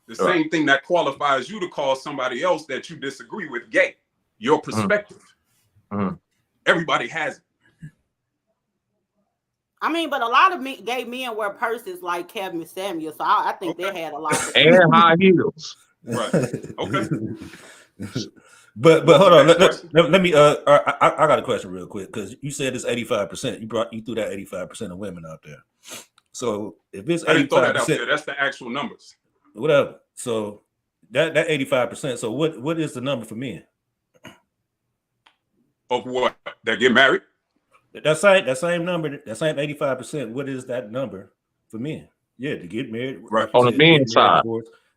The same thing that qualifies you to call somebody else that you disagree with gay. Your perspective. Everybody has it. I mean, but a lot of gay men wear purses like Kevin Samuel, so I think they had a lot of and high heels. Right. Okay. But hold on. Let me. I got a question real quick, because you said it's 85%. You threw that 85% of women out there. So if it's 85%, that's the actual numbers. Whatever. So that 85%. So what is the number for men? Of what? That get married? That same number, that same 85%. What is that number for men? Yeah, to get married. Right. On the men's side.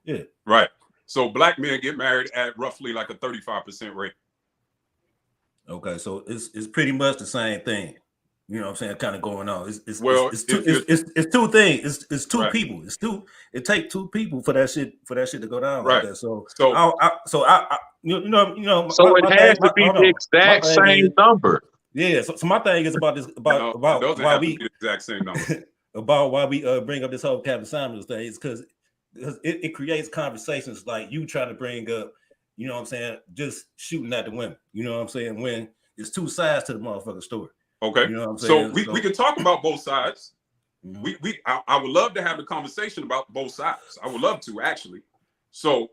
Yeah. Right. So black men get married at roughly like a 35% rate. Okay, so it's pretty much the same thing. You know what I'm saying? Kind of going on. It's two things. It's two people. It takes two people for that shit to go down like that. So it has to be the exact same number. Yeah. So my thing is about this about why we the exact same number. About why we bring up this whole Captain Samuels thing is because it creates conversations like you trying to bring up, you know what I'm saying, just shooting at the women. You know what I'm saying? When it's two sides to the motherfucking story. Okay. You know what I'm saying? So we can talk about both sides. I would love to have a conversation about both sides. I would love to, actually. So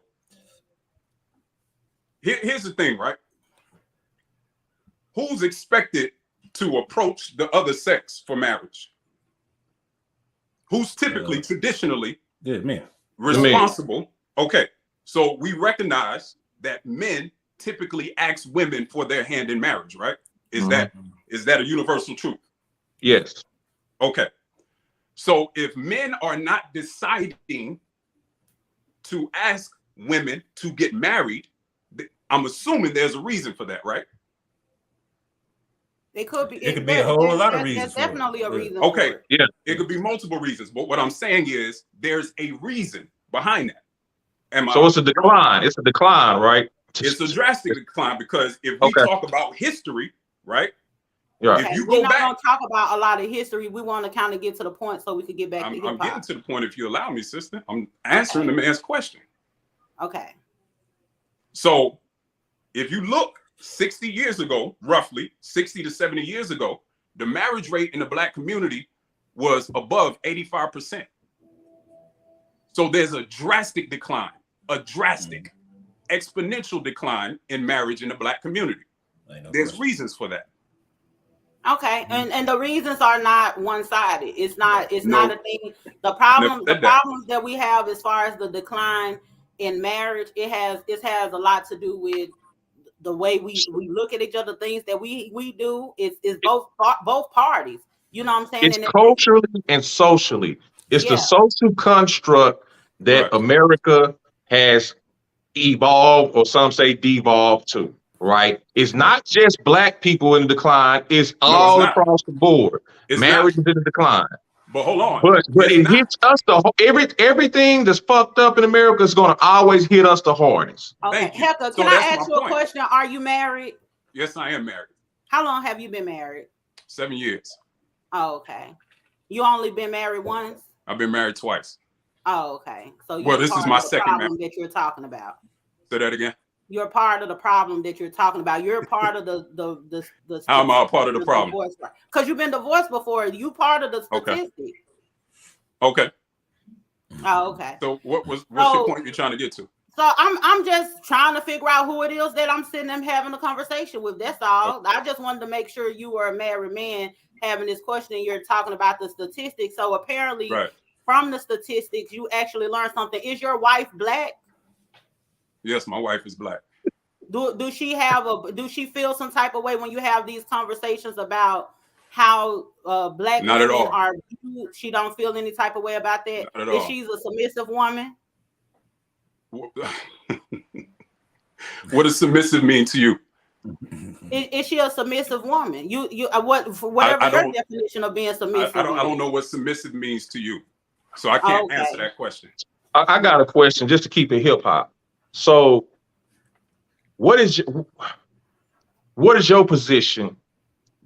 here's the thing, right? Who's expected to approach the other sex for marriage? Who's typically, traditionally, man, responsible? Okay, so we recognize that men typically ask women for their hand in marriage, right? Is that a universal truth? Yes. Okay. So if men are not deciding to ask women to get married, I'm assuming there's a reason for that, right? It could be. It could be a whole lot of reasons. There's definitely a reason. Okay, yeah, it could be multiple reasons. But what I'm saying is, there's a reason behind that. So it's a decline. It's a decline, right? It's a drastic decline because if we talk about history, right? Yeah. Okay. If you We're go not back, gonna talk about a lot of history. We want to kind of get to the point so we could get back to I'm getting to the point. If you allow me, sister, I'm answering the man's question. Okay. So if you look 60 years ago, roughly 60 to 70 years ago, the marriage rate in the Black community was above 85%. So there's a drastic decline, a drastic, exponential decline in marriage in the Black community. There's reasons for that. Okay, and the reasons are not one-sided. It's not a thing. The problems that we have as far as the decline in marriage, it has a lot to do with the way we look at each other, things that we do. It's both parties. You know what I'm saying? It's culturally and socially. It's the social construct that America has evolved, or some say devolved to. Right? It's not just Black people in decline. It's all across the board. Marriage is in decline. But hold on. But it hits us everything that's fucked up in America is going to always hit us the hardest. Okay, Hector, can I ask you a question? Are you married? Yes, I am married. How long have you been married? 7 years. Oh, okay. You only been married once? I've been married twice. Oh, okay. So this is my second marriage that you're talking about. Say that again. You're part of the problem that you're talking about. You're part of the How am I a part of the problem? Because you've been divorced before. You part of the statistic. Okay. Oh, okay. So what's your point you're trying to get to? So I'm just trying to figure out who it is that I'm sitting and having a conversation with. That's all. Okay. I just wanted to make sure you were a married man having this question and you're talking about the statistics. So apparently from the statistics, you actually learned something. Is your wife Black? Yes, my wife is Black. Do she feel some type of way when you have these conversations about how Black women are viewed? She don't feel any type of way about that. Is she a submissive woman? What does submissive mean to you? Is she a submissive woman? Whatever your definition of being submissive. I don't know what submissive means to you, so I can't answer that question. I got a question just to keep it hip hop. So, what is your position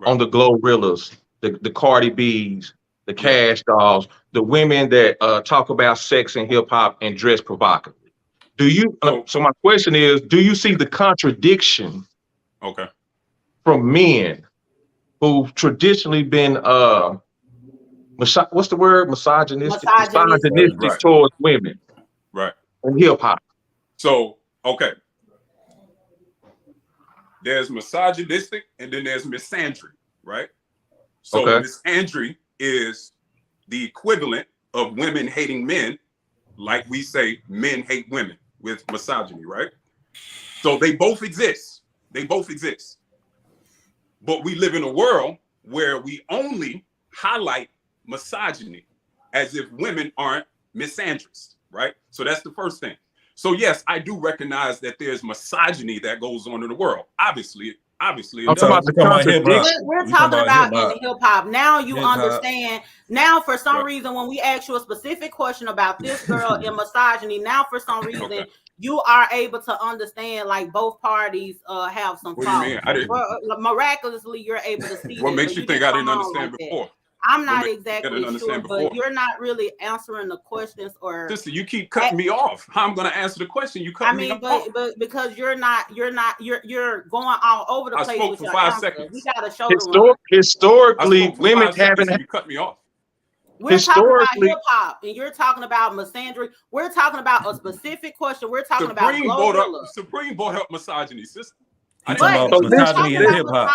on the Glorillas, the Cardi B's, the Cash Dolls, the women that talk about sex and hip hop and dress provocatively? Do you? So my question is, do you see the contradiction? Okay. From men who've traditionally been what's the word? Misogynistic towards women, right? And hip hop. So, okay. There's misogynistic and then there's misandry, right? So misandry is the equivalent of women hating men, like we say men hate women with misogyny, right? So they both exist. They both exist. But we live in a world where we only highlight misogyny as if women aren't misandrous, right? So that's the first thing. So yes, I do recognize that there's misogyny that goes on in the world. Obviously. I'm talking about the contradiction. We're talking about in hip hop. Now you understand. Now, for some reason, when we ask you a specific question about this girl in misogyny, now for some reason you are able to understand like both parties have some problems. Miraculously, you're able to see. What makes you think I didn't understand before? I'm not exactly sure, but you're not really answering the questions. Or sister, you keep cutting me off. How I'm going to answer the question? You cut me off. But because you're going all over the place. I spoke for 5 seconds. We got to show historically, women haven't. You cut me off. We're talking about hip hop, and you're talking about misandry. We're talking about a specific question. We're talking about Glorilla. Supreme brought up misogyny, sister. Misogyny in hip hop.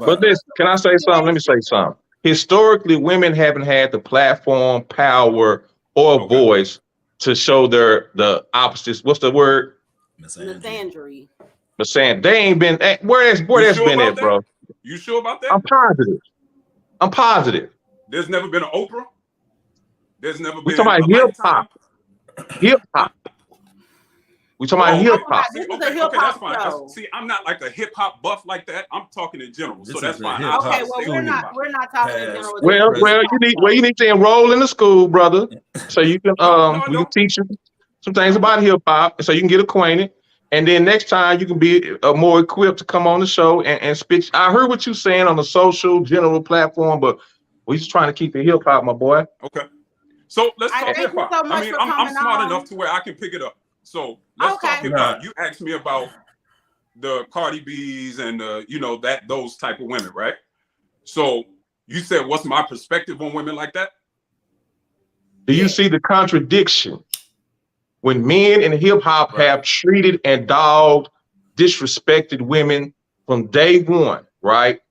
But can I say something? Let me say something. Historically, women haven't had the platform, power, or voice to show the opposites. What's the word? Misandry. They ain't been. Where that's been at, bro? You sure about that? I'm positive. There's never been an Oprah. There's never been. We're talking about hip hop. Hip hop. We talking about hip hop. This is a hip hop show. See, I'm not like a hip hop buff like that. I'm talking in general, so that's fine. Okay, well, we're not talking in general. Well, you need to enroll in the school, brother, so you can we can teach you some things about hip hop, so you can get acquainted, and then next time you can be more equipped to come on the show and spit. I heard what you saying on the social general platform, but we just trying to keep it hip hop, my boy. Okay, so let's talk hip hop. So I mean, I'm smart enough to where I can pick it up. So let's talk hip hop. You asked me about the Cardi B's and those type of women, right? So you said, what's my perspective on women like that? Do you see the contradiction when men in hip hop have treated and dogged, disrespected women from day one, right?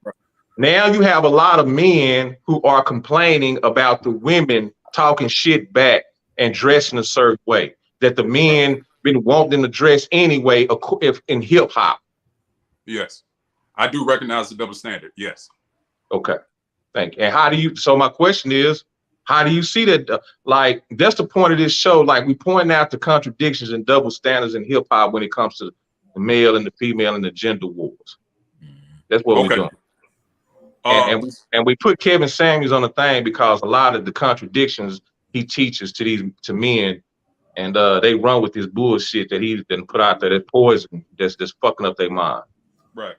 Now you have a lot of men who are complaining about the women talking shit back and dressing a certain way that the men been wanting them to dress anyway if in hip hop. Yes, I do recognize the double standard. Yes. Okay, thank you. And how do you? So my question is, how do you see that? Like that's the point of this show. Like we point out the contradictions and double standards in hip hop when it comes to the male and the female and the gender wars. That's what we're doing. And we put Kevin Samuels on the thing because a lot of the contradictions he teaches to men. And they run with this bullshit that he's been put out there. That poison that's fucking up their mind. Right.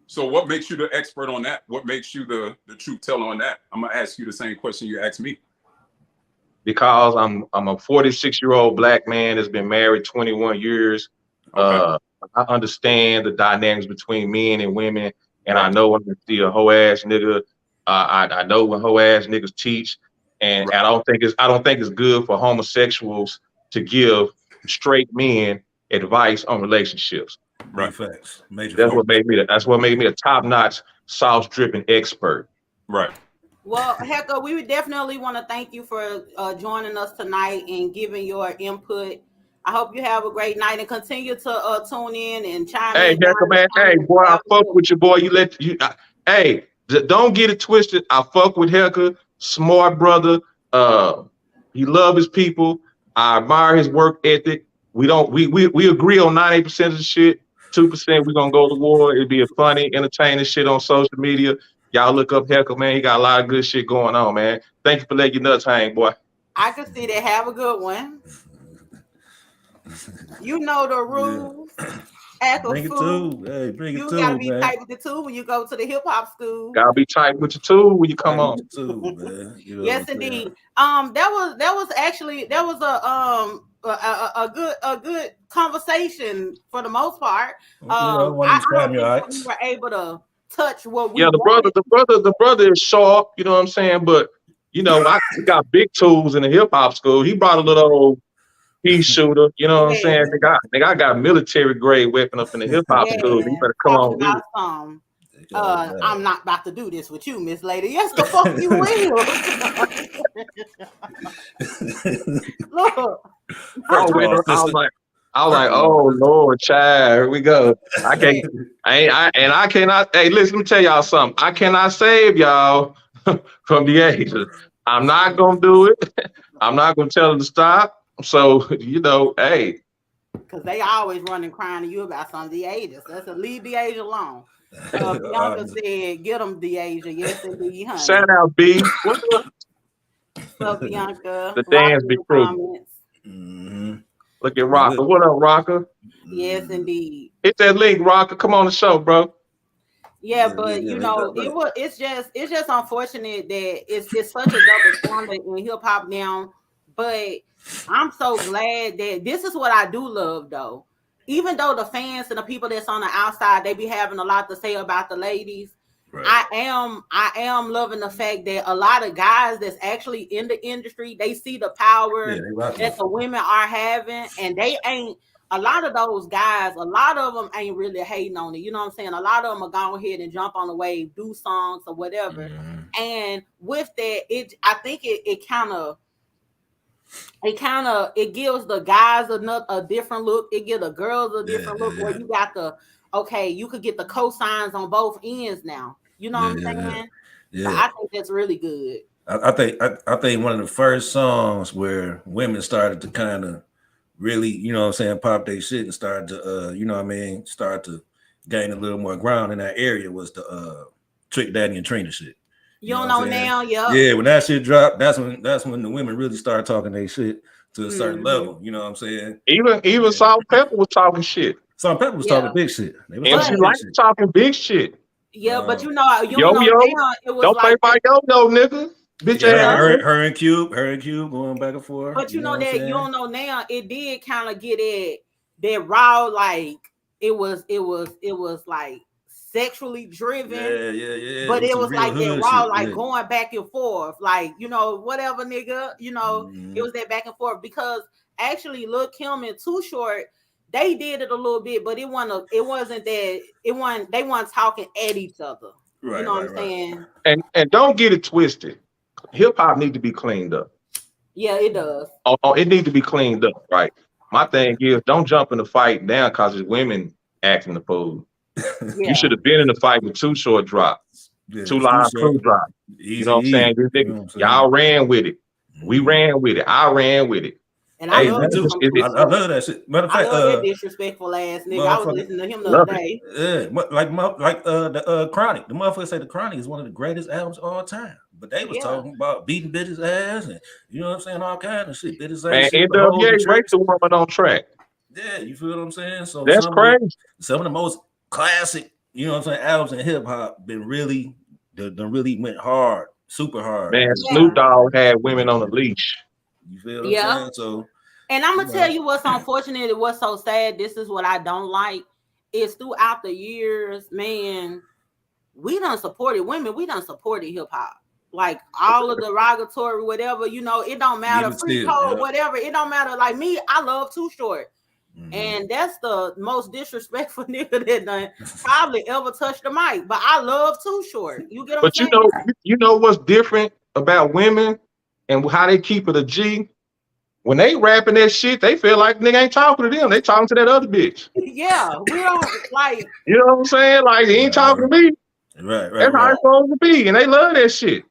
So what makes you the expert on that? What makes you the truth teller on that? I'm gonna ask you the same question you asked me. Because I'm a 46-year-old black man that's been married 21 years. Okay. I understand the dynamics between men and women, and I know when I see a hoe ass nigga. I know when hoe ass niggas teach, and I don't think it's good for homosexuals to give straight men advice on relationships. Right. Facts. Major. That's what made me a top-notch sauce dripping expert. Right. Well, Hecka, we would definitely want to thank you for joining us tonight and giving your input. I hope you have a great night and continue to tune in and chime in. Hey, Hecka, man. Hey, boy, I fuck with you, boy. Hey, don't get it twisted. I fuck with Hecka. Smart brother. He love his people. I admire his work ethic. We agree on 98% of the shit. 2% we're gonna go to war. It'd be a funny, entertaining shit on social media. Y'all look up Hecka, man. He got a lot of good shit going on, man. Thank you for letting your nuts hang, boy. I can see that. Have a good one. You know the rules. Bring it too. Hey, bring it too. You gotta be tight with the tool when you go to the hip hop school. Gotta be tight with your tool when you come on. Too, man. Yes, indeed. That was a good conversation for the most part. I don't think we were able to touch what we. Yeah, the brother is sharp. You know what I'm saying? But we got big tools in the hip hop school. He brought a little old pea shooter. You know what I'm saying? I got military grade weapon up in the hip hop school. You better come on with it. I'm not about to do this with you, Miss Lady. Yes, the fuck you will. Look. I was like, oh Lord, child, here we go. I cannot. Hey, listen, let me tell y'all something. I cannot save y'all from the ages. I'm not gonna do it. I'm not gonna tell them to stop. So hey. Because they always running crying to you about some DeAsia. Let's leave DeAsia alone. Bianca said, get them DeAsia. Yes, indeed, honey. Shout out, B. What's up, Bianca? The dance be true. Mm-hmm. Look at Rocker. What up, Rocker? Yes, indeed. Hit that link, Rocker. Come on the show, bro. Yeah, but it's just unfortunate that it's such a double standard in hip hop now. But I'm so glad that this is what I do love, though. Even though the fans and the people that's on the outside, they be having a lot to say about the ladies. Right. I am loving the fact that a lot of guys that's actually in the industry, they see the power that the women are having, and they ain't. A lot of those guys, a lot of them ain't really hating on it. You know what I'm saying? A lot of them are going ahead and jump on the wave, do songs or whatever. Mm-hmm. And with that, I think it kind of gives the guys a different look. It gives the girls a different look where you got you could get the cosigns on both ends now. You know what I'm saying? Yeah. So I think that's really good. I think one of the first songs where women started to kind of really, you know what I'm saying, pop their shit and start to you know what I mean, start to gain a little more ground in that area was the Trick Daddy and Trina shit. You don't know now, yeah. When that shit dropped, that's when the women really started talking their shit to a certain level. You know what I'm saying? Even Salt Pepper was talking shit. Salt Pepper was talking big shit. MC Lyte talking big shit. Yeah, but you know, you yo, know yo, now it was don't like play my yo, nigga. Bitch ass. Her and Cube going back and forth. But you know that you don't know now, it did kind of get that raw, like it was like sexually driven. Yeah. But it was like that raw, shit, like going back and forth, like, you know, whatever, nigga, you know, it was that back and forth. Because actually, Lil' Kim and Too Short, they did it a little bit, but they weren't talking at each other. Right, you know what I'm saying? And don't get it twisted. Hip hop need to be cleaned up. Yeah, it does. Oh, it need to be cleaned up, right? My thing is, don't jump in the fight now because it's women acting the fool. You should have been in the fight with Too Short drop, 2 Live Crew drop. You know what I'm saying? Y'all ran with it. We ran with it. I ran with it. And I love that shit. Matter of fact, that disrespectful ass nigga. I was listening to him the other day. Yeah, like the Chronic. The motherfucker say the Chronic is one of the greatest albums of all time. But they was talking about beating bitches ass and you know what I'm saying, all kinds of shit. Bitches ass. Man, NWA raped a woman on track. Yeah, you feel what I'm saying? So that's crazy. Some of the most classic, you know what I'm saying, albums in hip hop been really went hard, super hard. Man, Snoop Dogg had women on a leash. You feel what I'm saying? So, and I'm gonna tell you what's unfortunate and what's so sad. This is what I don't like. Is throughout the years, man, we done supported women. We done supported hip hop. Like all of the derogatory, whatever, you know, it don't matter. Free code, whatever, it don't matter. Like me, I love Too Short. And that's the most disrespectful nigga that done probably ever touched the mic. But I love Too Short. You get what I'm saying? You know what's different about women and how they keep it a G? When they rapping that shit, they feel like nigga ain't talking to them. They talking to that other bitch. Yeah, we don't like. You know what I'm saying? Like he ain't talking to me. Right. That's how it's supposed to be, and they love that shit.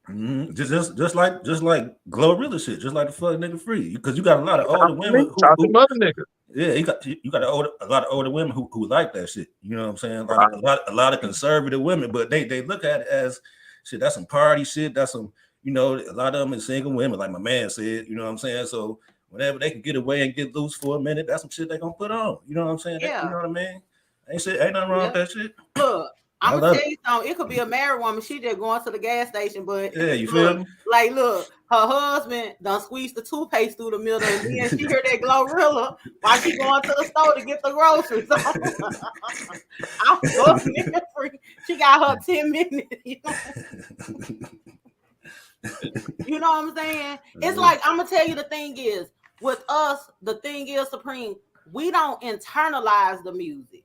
Just like Glorilla shit, just like the fuck nigga free. Because you got a lot of older women who mother nigga. Yeah, you got a lot of older women who like that shit. You know what I'm saying? Like a lot of conservative women, but they look at it as shit. That's some party shit. That's some, you know, a lot of them is single women, like my man said. You know what I'm saying? So whenever they can get away and get loose for a minute, that's some shit they gonna put on. You know what I'm saying? Yeah. You know what I mean? Ain't nothing wrong with that shit. Look, I'm gonna tell you something. It could be a married woman. She just going to the gas station, but yeah, you feel me? Like, look, her husband done squeezed the toothpaste through the middle, and then she heard that Glorilla while she going to the store to get the groceries. I'm so free. She got her 10 minutes. You know what I'm saying? It's like, I'm gonna tell you, the thing is with us, the thing is, Supreme, we don't internalize the music.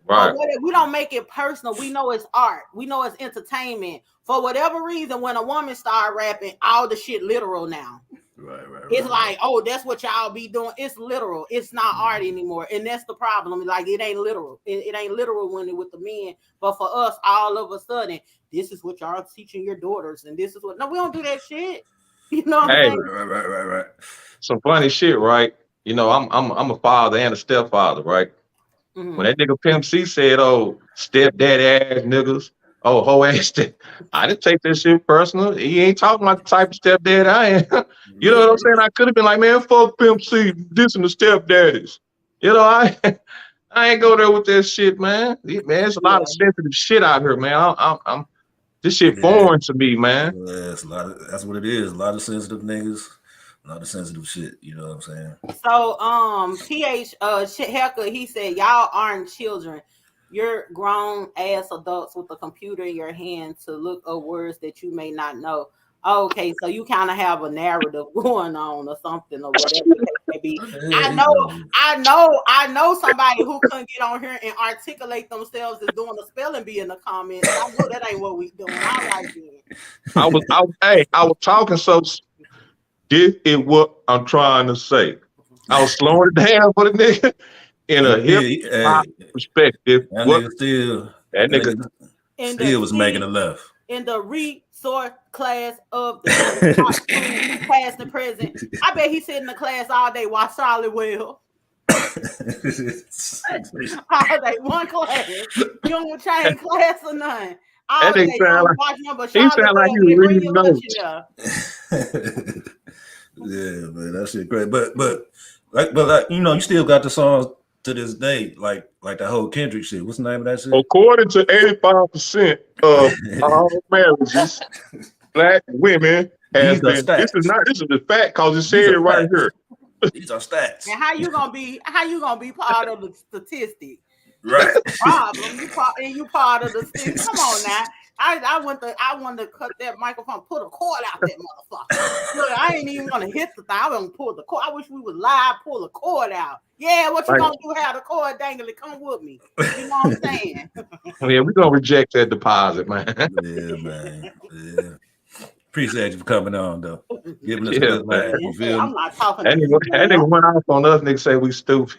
Right. We don't make it personal. We know it's art. We know it's entertainment. For whatever reason, when a woman start rapping, all the shit literal now. Right. It's like, oh, that's what y'all be doing. It's literal. It's not art anymore. And that's the problem. Like, it ain't literal. It ain't literal when it with the men. But for us, all of a sudden, this is what y'all teaching your daughters. And this is what, no, we don't do that shit. You know what I'm saying? Right. Some funny shit, right? You know, I'm a father and a stepfather, right? When that nigga Pimp C said, "Oh, stepdad ass niggas, oh hoe ass," I didn't take that shit personal. He ain't talking like the type of stepdad I am. You know what I'm saying? I could have been like, "Man, fuck Pimp C, dissing the stepdaddies." You know, I ain't go there with that shit, man. Man, there's a lot of sensitive shit out here, man. I'm this shit foreign to me, man. Yeah, it's a lot of, that's what it is. A lot of sensitive niggas. A lot of sensitive shit, you know what I'm saying? So, Hecker, he said, y'all aren't children. You're grown ass adults with a computer in your hand to look up words that you may not know. Okay, so you kind of have a narrative going on or something or whatever it may be. I know somebody who couldn't get on here and articulate themselves as doing a spelling bee in the comments. I know that ain't what we doing. I like it. I was talking so. This is what I'm trying to say. I was slowing it down for the nigga in a hip hop perspective. That nigga still was making a left. In the resource class of the past and present. I bet he sit in the class all day, watch Solid Well. All day, one class. You don't change class or none. All day, you don't watch number. He sound like he was reading notes. Yeah, man, that shit great. But like you know, you still got the songs to this day, like that whole Kendrick shit. What's the name of that shit? According to 85% of all marriages, black women has been. This is the fact because it said it right here. These are stats. And how you gonna be part of the statistic? Right. Problem. You part of the statistic. Come on now. I want to cut that microphone, put a cord out that motherfucker. Look, I ain't even gonna hit the thing. I gonna pull the cord. I wish we would live pull the cord out. Yeah, what you gonna do? Have the cord dangling? Come with me. You know what I'm saying? Yeah, we're gonna reject that deposit, man. Yeah, man. Yeah. Appreciate you for coming on, though. Giving us a good laugh. I'm not talking. That nigga went off on us. Nigga say we stupid.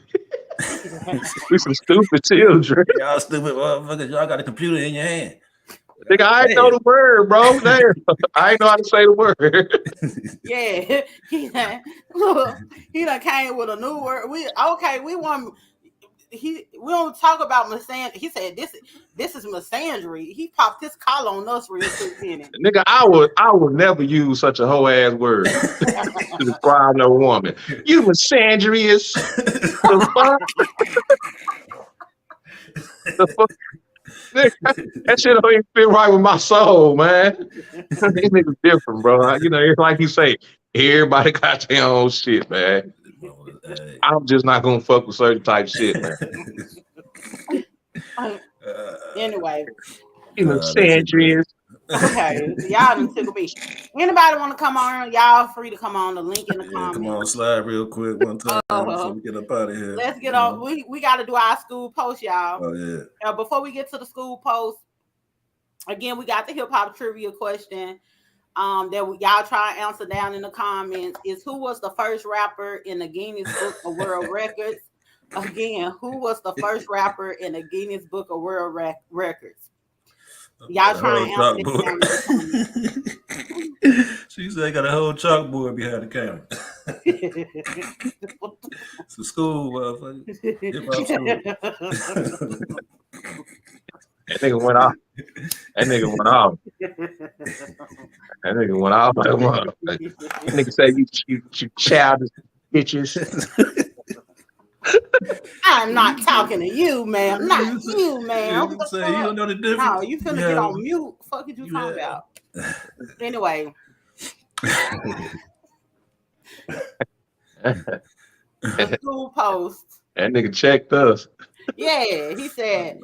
We some stupid children. Y'all stupid motherfuckers. Y'all got a computer in your hand. Nigga, I ain't know the word, bro. Damn. I ain't know how to say the word. Yeah, he done came with a new word. We don't talk about misandry. He said this is misandry. He popped his collar on us real quick. Nigga, I would never use such a whole ass word to describe no woman. You misandrous. The fuck? The fuck? That shit don't even fit right with my soul, man. These niggas different, bro. You know, it's like you say, everybody got their own shit, man. I'm just not gonna fuck with certain type shit, man. Anyway, you know, Sandrias. Okay, y'all done took me. Anybody want to come on? Y'all free to come on. The link in the comments. Come on, slide real quick one time before we get up out of here. Let's get on. We got to do our school post, y'all. Oh yeah. Before we get to the school post, again, we got the hip hop trivia question. That y'all try to answer down in the comments is who was the first rapper in the Guinness Book of World Records? Again, who was the first rapper in the Guinness Book of World Records? Y'all trying to answer this. She said, "Got a whole chalkboard behind the camera." It's a school, motherfucker. That nigga went off. That nigga went off. That nigga said you childish bitches. I'm not talking to you, ma'am. Not you, ma'am. You don't know the difference. No, you finna get on mute. Fuck is you talking about? Anyway. The school post. That nigga checked us. Yeah, he said,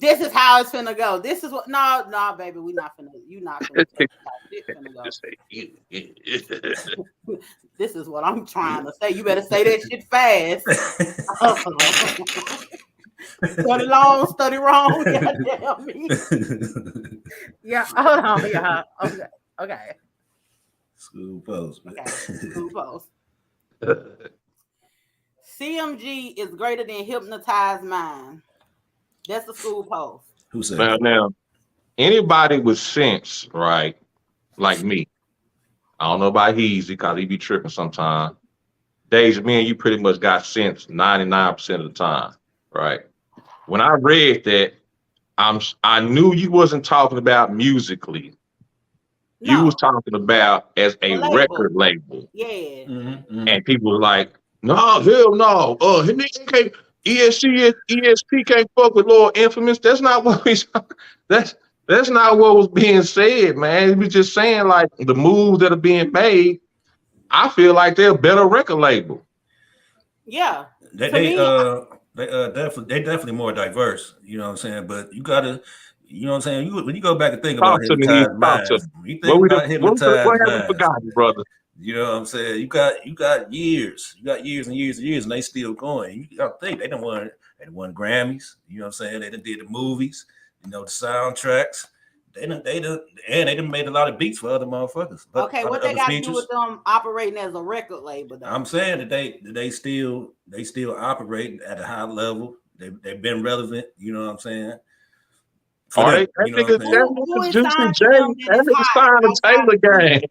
"This is how it's finna go. This is what." No, baby, we not finna. You not finna. This is what I'm trying to say. You better say that shit fast. Study long, study wrong. Goddamn me. Yeah, hold on, y'all. Okay. School post. Man. Okay. School post. CMG is greater than hypnotized mind. That's the school post. Who said that? Now, anybody with sense, right? Like me. I don't know about Heezy because he be tripping sometimes. Deja, me and you pretty much got sense 99% of the time, right? When I read that, I knew you wasn't talking about musically. No. You was talking about as a record label. Yeah. Mm-hmm. And people were like, no, hell no. ESP can't fuck with Lord Infamous. That's not what we that's not what was being said, man. It was just saying like the moves that are being made, I feel like they're a better record label. Yeah. They definitely more diverse, you know what I'm saying? But you gotta, you know what I'm saying? When you go back and think about hypnotized minds, you think about hypnotized what have we forgotten, brother? You know what I'm saying? You got years, and years and years, and they still going. You gotta think they won Grammys. You know what I'm saying? They done did the movies, you know, the soundtracks. They done made a lot of beats for other motherfuckers. Okay, what they got to do with them operating as a record label? Though? I'm saying that they still operate at a high level. They've been relevant. You know what I'm saying? That nigga signed a Taylor gang.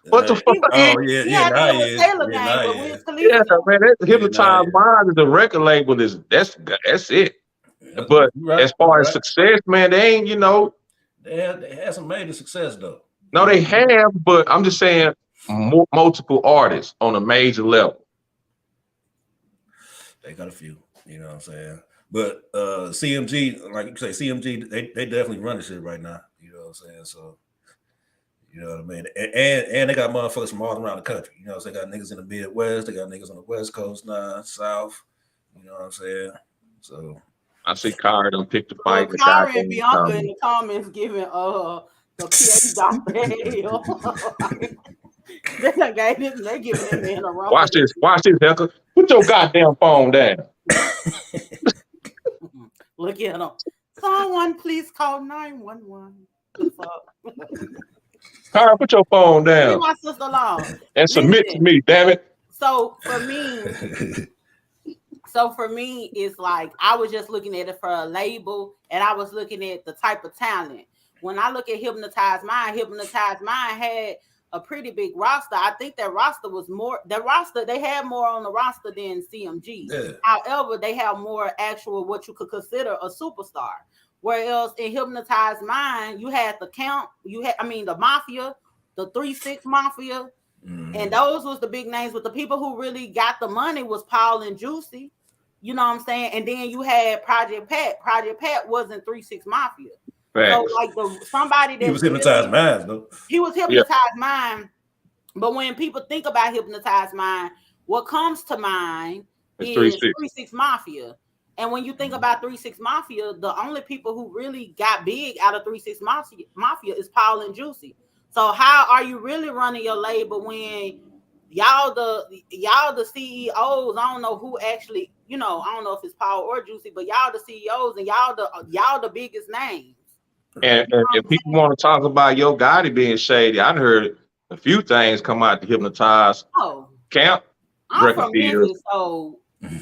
What the fuck? Oh yeah, He yeah, had to now get he with is. Taylor Yeah, Gang, now but he Wiz is. Khalifa. Yeah, man, that Yeah, Hypnotized Mind is the record label. That's it. But You right, as you far as right. success, man, they ain't, They had some major success though. no, they have, but I'm just saying multiple artists on a major level. They got a few, you know what I'm saying? But CMG, like you say, CMG, they definitely run the shit right now. You know what I'm saying? So, you know what I mean? And they got motherfuckers from all around the country. You know, so they got niggas in the Midwest, they got niggas on the West Coast now, South. You know what I'm saying? So I see Kyra done picked the fight. Well, Kyra and Bianca in the comments giving the PhD Dr. hell. They giving that man a run. Watch this, Heckle. Put your goddamn phone down. Look at him. Someone please call 911. Kyra, put your phone down. Leave my sister-in-law. And submit to me, damn it. So for me, it's like I was just looking at it for a label, and I was looking at the type of talent. When I look at Hypnotized Mind had a pretty big roster. I think that roster was more. They had more on the roster than CMG. Yeah. However, they have more actual what you could consider a superstar. Whereas in Hypnotized Mind, you had the Count, the Mafia, the 3-6 Mafia. And those was the big names, but the people who really got the money was Paul and Juicy, you know what I'm saying? And then you had Project Pat. Project Pat wasn't 3-6 Mafia. Right. So like somebody that he was Hypnotized Mind, though. He was Hypnotized Mind. But when people think about Hypnotized Mind, what comes to mind is 3-6 Mafia. And when you think about 3-6 Mafia, the only people who really got big out of 3-6 Mafia is Paul and Juicy. So how are you really running your label when y'all the CEOs? I don't know who actually, I don't know if it's Paul or Juicy, but y'all the CEOs and y'all the biggest names. And if people want to talk about Yo Gotti being shady, I heard a few things come out to Hypnotize Camp. I'm from Memphis, so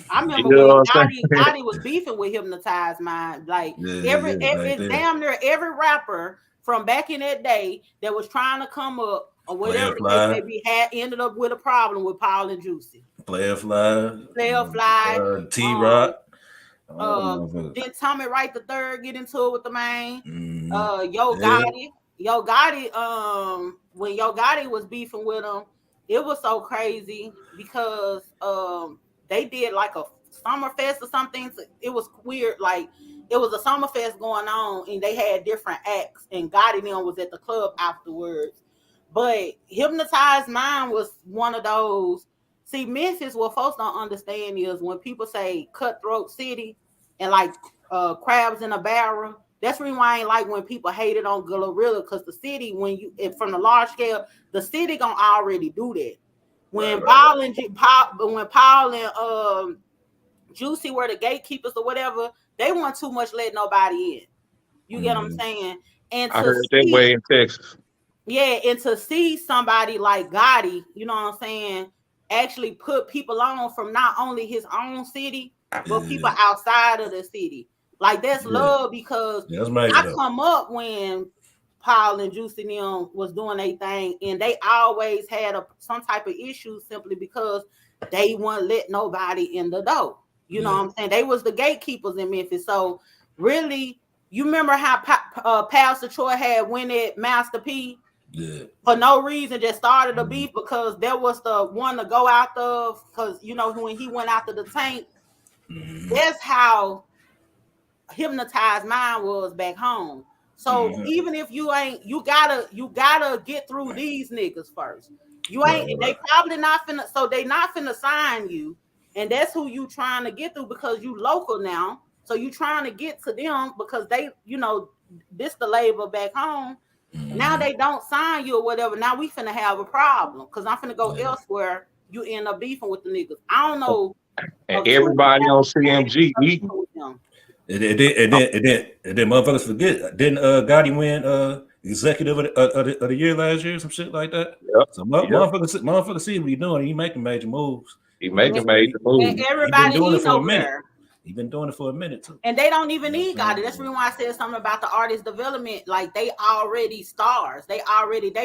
I remember when Gotti was beefing with Hypnotized Mind. Like damn near every rapper from back in that day that was trying to come up or whatever maybe had ended up with a problem with Paul and Juicy. Player Fly, T-Rock. Then Tommy Wright the third get into it with the man. Yo Gotti, when Yo Gotti was beefing with him, it was so crazy because they did like a summer fest or something. It was weird, like it was a summer fest going on and they had different acts and Gotti then was at the club afterwards. But Hypnotized Mind was one of those. See, Memphis, what folks don't understand is when people say cutthroat city and like crabs in a barrel, that's the reason why I ain't like when people hated on Glorilla, because the city, from the large scale, the city gonna already do that. When Paul and Juicy were the gatekeepers or whatever, they weren't too much letting nobody in. You get what I'm saying? And I heard that way in Texas. Yeah, and to see somebody like Gotti, you know what I'm saying, actually put people on from not only his own city, but people outside of the city. Like that's love, because I come up when Paul and Juicy them was doing their thing, and they always had some type of issue simply because they wouldn't let nobody in the door. You know what I'm saying? They was the gatekeepers in Memphis. So really, you remember how Pastor Troy had went at Master P? Yeah. For no reason, just started a beef because there was the one to go out of, because when he went after the tank, that's how Hypnotized Mind was back home. So even if you ain't, you gotta get through these niggas first. You ain't, they probably not finna, so they not finna sign you, and that's who you trying to get through because you local now. So you trying to get to them because they, this the label back home. Now they don't sign you or whatever. Now we finna have a problem because I'm finna go elsewhere. You end up beefing with the niggas. I don't know. And everybody on CMG eating. And then motherfuckers forget. Didn't Gotti win executive of the year last year? Some shit like that. Yep. So motherfuckers see what he's doing. He making major moves. He making major moves. And everybody doing it for a minute. There. He's been doing it for a minute too. And they don't even need Gotti. That's the reason why I said something about the artist development. Like they already stars. They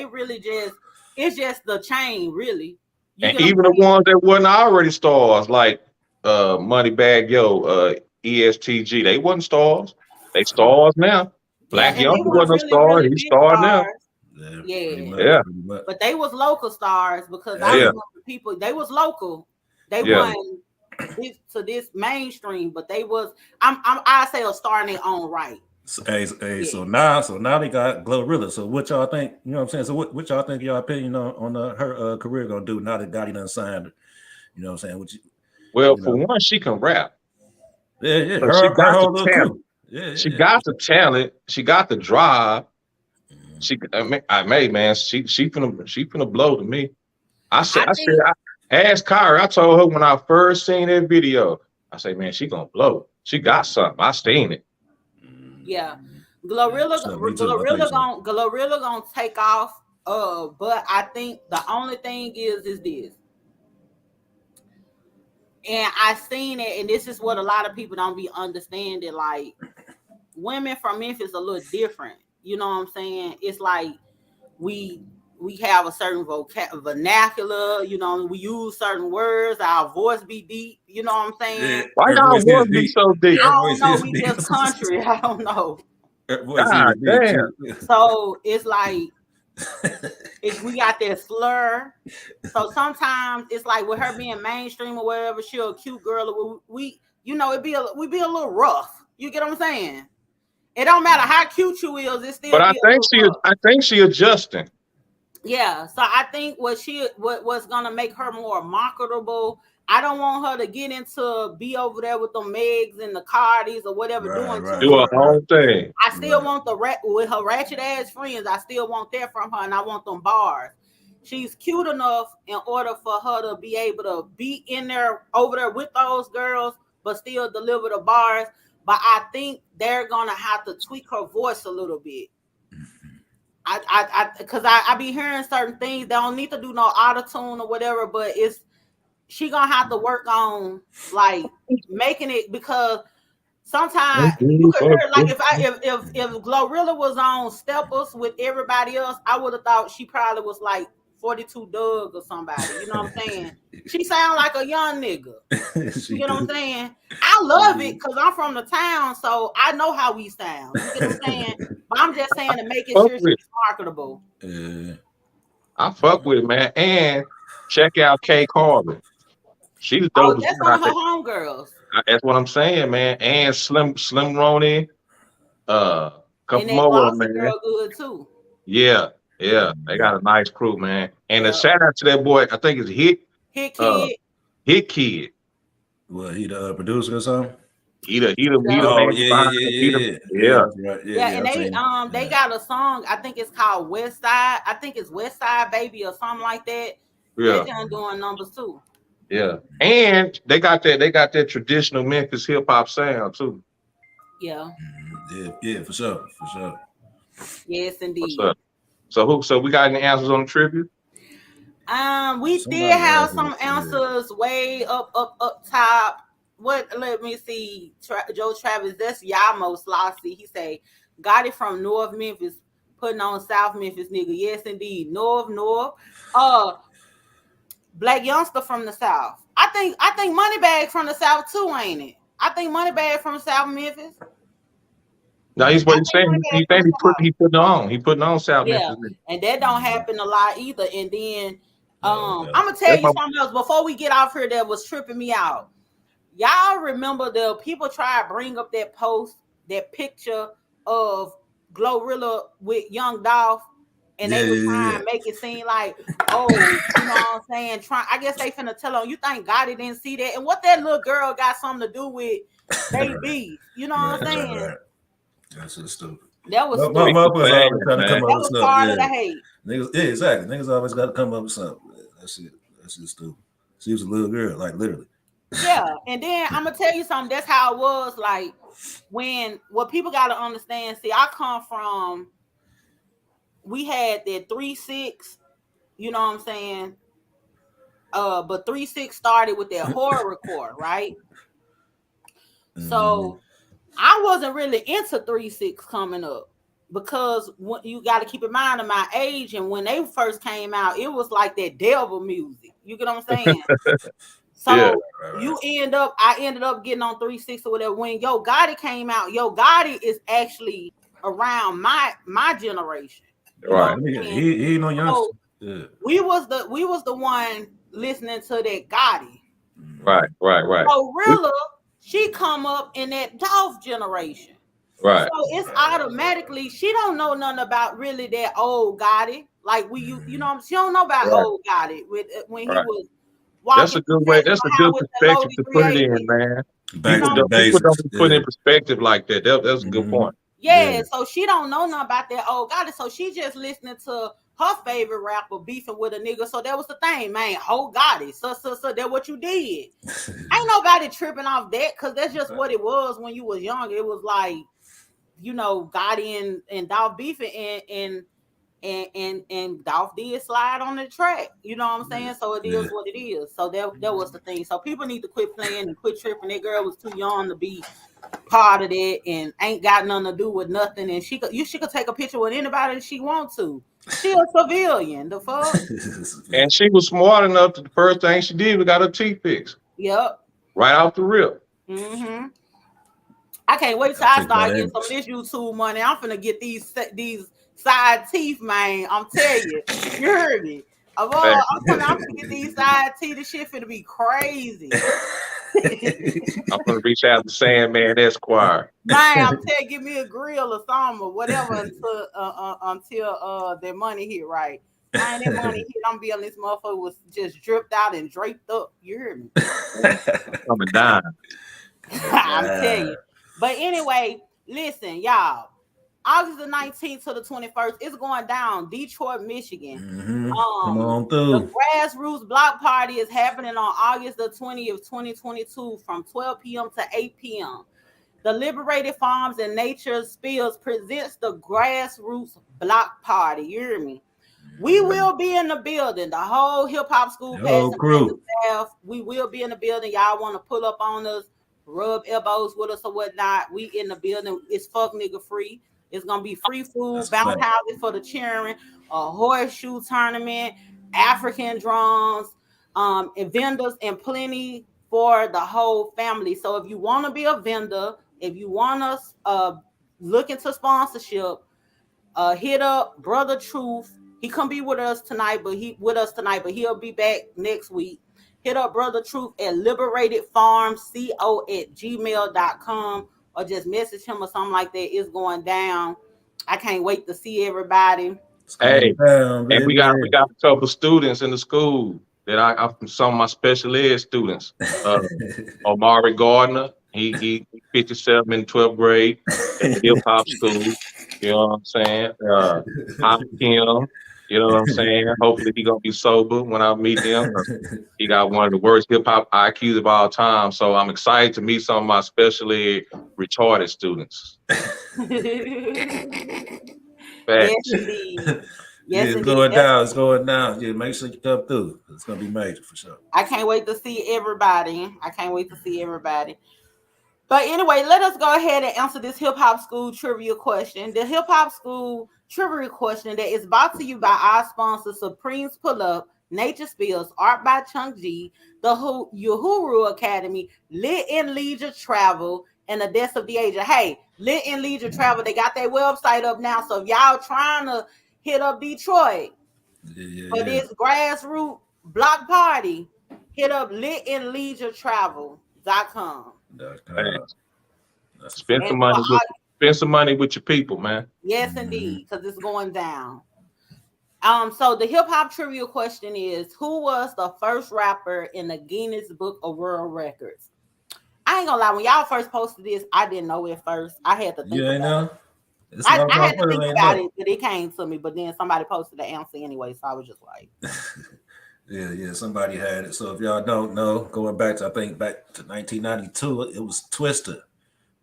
really just It's just the chain, really. You And even the ones that wasn't already stars, like Moneybag Yo, ESTG, they wasn't stars. They stars now. Black and they Youngster weren't wasn't a really, star. really He's big star now. stars. Yeah. But they was local stars because I remember people. They was local. They wasn't this mainstream, but they was. I say a star in their own right. So now they got Glorilla. So what y'all think? You know what I'm saying? So what y'all think? Your opinion on her career gonna do now that Gotti done signed her? You know what I'm saying? For one, she can rap. Yeah. So she got her the talent. She got the talent. She got the drive. She finna blow to me. I asked Kyrie. I told her when I first seen that video. I say, man, she gonna blow. She got something. I seen it. Yeah, Glorilla gonna take off. But I think the only thing is this. And I seen it, and this is what a lot of people don't be understanding. Like, women from Memphis a little different. You know what I'm saying? It's like we have a certain vernacular. You know, we use certain words. Our voice be deep. You know what I'm saying? Why y'all voice be so deep? I don't know. We just country. I don't know. God damn. So it's like we got that slur. So sometimes it's like with her being mainstream or whatever, she a cute girl. We we be a little rough. You get what I'm saying? It don't matter how cute you is, it's still. But I think she adjusting. Yeah. So I think what's gonna make her more marketable. I don't want her to get into be over there with the Megs and the Cardis or whatever do her own thing. I still want with her ratchet ass friends. I still want that from her, and I want them bars. She's cute enough in order for her to be able to be in there over there with those girls, but still deliver the bars. But I think they're gonna have to tweak her voice a little bit. Because I be hearing certain things. They don't need to do no auto-tune or whatever, but she gonna have to work on like making it, because sometimes you could hear, like, if Glorilla was on Steppers with everybody else, I would have thought she probably was like 42 Doug or somebody. You know what I'm saying? She sound like a young nigga. You know what I'm saying? I love it because I'm from the town, so I know how we sound. You get what I'm saying? But I'm just saying to make it sure she's marketable. I fuck with it, man. And check out Kay Carter. She's dope. That's one of her homegirls. That's what I'm saying, man. And Slim Roney, couple more, man. Girl good too. Yeah, they got a nice crew, man. And a shout out to that boy. I think it's Hit Kid. Well, he the producer or something. He the and they got a song. I think it's called West Side. I think it's West Side Baby or something like that. Yeah, they're doing numbers too. Yeah, and they got that traditional Memphis hip hop sound too. Yeah. Yeah, for sure. Yes, indeed. So we got any answers on the tribute? We did have some answers way up top. Let me see. Joe Travis, that's Yamo Slossie. He say, got it from North Memphis, putting on South Memphis, nigga. Yes, indeed. North. Black Youngster from the South. I think Moneybag from the South too, ain't it? I think Moneybag from South Memphis. No, he's what he's saying. He putting on South Memphis. And that don't happen a lot either. And then I'm gonna tell you something else before we get off here that was tripping me out. Y'all remember the people try to bring up that post, that picture of Glorilla with Young Dolph, and they were trying to make it seem like, oh, you know what I'm saying? I guess they finna tell them, you think Gotti didn't see that? And what that little girl got something to do with baby? You know what I'm saying? Right. That's just stupid. That was stupid. Motherfuckers always trying to come up with something. Part of the hate. Niggas, exactly. Niggas always got to come up with something. That's it. That's just stupid. She was a little girl, like literally. Yeah, and then I'm gonna tell you something. That's how it was. Like what people got to understand. See, I come from. We had that 3-6. You know what I'm saying? But 3-6 started with that horrorcore, right? So I wasn't really into 3-6 coming up. because you got to keep in mind of my age, and when they first came out, it was like that devil music. You get what I'm saying? So Yeah. I ended up getting on 360 or whatever. When Yo Gotti came out, Yo Gotti is actually around my generation. You know Right. what I'm saying? He ain't no youngster. Yeah. We was the one listening to that Gotti. Right. Glorilla, she come up in that Dolph generation. Right. So it's automatically she don't know nothing about really that old Gotti. Like you know, she don't know about old Gotti when he was walking. That's a good way. That's a good perspective to put it in, man. Back to the People basics. don't put in perspective like that. That's a good point. Yeah, so she don't know nothing about that old Gotti. So she just listening to her favorite rapper beefing with a nigga. So that was the thing, man. Old Gotti. So that what you did. Ain't nobody tripping off that because that's just what it was when you was young. It was like, you know, Gotti and Dolph beefing and Dolph did slide on the track. You know what I'm saying? So it is what it is. So that was the thing. So people need to quit playing and quit tripping. That girl was too young to be part of that and ain't got nothing to do with nothing. And she could take a picture with anybody she want to. She a civilian. The fuck? And she was smart enough to the first thing she did was got her teeth fixed. Yep. Right off the rip. Mm-hmm. I can't wait till I start getting some of this YouTube money. I'm finna get these side teeth, man. I'm telling you. You heard me. I'm finna get these side teeth. This shit finna be crazy. I'm gonna reach out to Sandman Esquire. Man, I'm telling you, give me a grill or something or whatever until their money hit right. Man, that money hit, I'm be on this motherfucker was just dripped out and draped up. You hear me? Coming down. I'm telling you. But anyway, listen, y'all. August the 19th to the 21st, it's going down. Detroit, Michigan. Mm-hmm. Come on through. The Grassroots Block Party is happening on August the 20th, 2022 from 12 p.m. to 8 p.m. The Liberated Farms and Nature Spills presents the Grassroots Block Party. You hear me? We will be in the building. The whole hip hop school crew. Staff. We will be in the building. Y'all want to pull up on us, rub elbows with us or whatnot. We in the building. It's fuck nigga free. It's gonna be free food, bounce houses for the children, a horseshoe tournament, African drums, and vendors, and plenty for the whole family. So if you want to be a vendor, if you want to look into sponsorship, hit up Brother Truth. He can't be with us tonight, but he'll be back next week. Hit up Brother Truth at liberatedfarmco@gmail.com or just message him or something like that. It's going down. I can't wait to see everybody. Hey, and we got a couple students in the school that I'm some of my special ed students. Omari Gardner, he 57 in 12th grade at the hip hop school. You know what I'm saying? Hop Kim, you know what I'm saying? Hopefully he gonna be sober when I meet him. He got one of the worst hip hop IQs of all time. So I'm excited to meet some of my special ed retarded students. Yes, indeed. Yes, it's going down. It's going down. Yeah, make sure you come through. It's gonna be major for sure. I can't wait to see everybody. But anyway, let us go ahead and answer this hip hop school trivia question. The hip hop school trivia question that is brought to you by our sponsor, Supreme's Pull Up, Nature Spills, Art by Chunk G, the Uhuru Academy, Lit and Leisure Travel, and the Death of the Age. Hey, Lit and Leisure Travel, they got their website up now. So if y'all trying to hit up Detroit for this grassroots block party, hit up litandleisuretravel.com. Spend some money with your people, man. Yes, indeed, because it's going down. So the hip hop trivia question is: who was the first rapper in the Guinness Book of World Records? I ain't gonna lie, when y'all first posted this, I didn't know it first. I had to think about it. I had to think about it, but it came to me. But then somebody posted the answer anyway, so I was just like, yeah, somebody had it. So if y'all don't know, going back to 1992, it was Twista,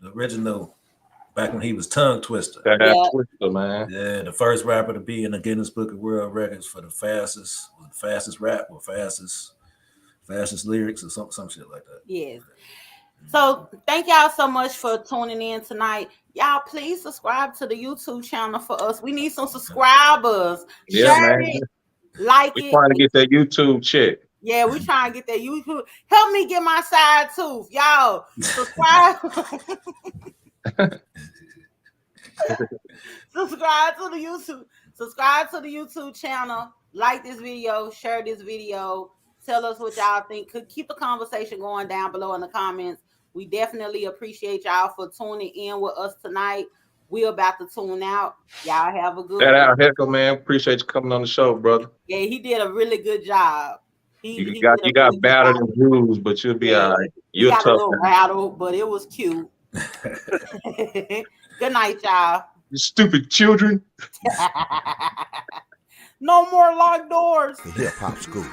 the original, back when he was Tongue Twister. Twista, man. Yeah, the first rapper to be in the Guinness Book of World Records for the fastest rap or fastest lyrics or some shit like that. Yes. So thank y'all so much for tuning in tonight. Y'all, please subscribe to the YouTube channel for us. We need some subscribers. Yeah, Share man. it, like We it. trying to get that YouTube check. Yeah, we trying to get that YouTube. Help me get my side tooth, y'all. Subscribe. Subscribe to the YouTube. Subscribe to the YouTube channel. Like this video. Share this video. Tell us what y'all think. Could keep the conversation going down below in the comments. We definitely appreciate y'all for tuning in with us tonight. We're about to tune out. Y'all have a good Shout one. out, Heckle, man. Appreciate you coming on the show, brother. Yeah, he did a really good job. You got battered and bruised, but you'll be all right. You got a little rattle, but it was cute. Good night, y'all. You stupid children. No more locked doors. The Hip Hop School,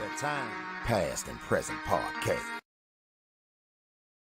Past and Present Podcast.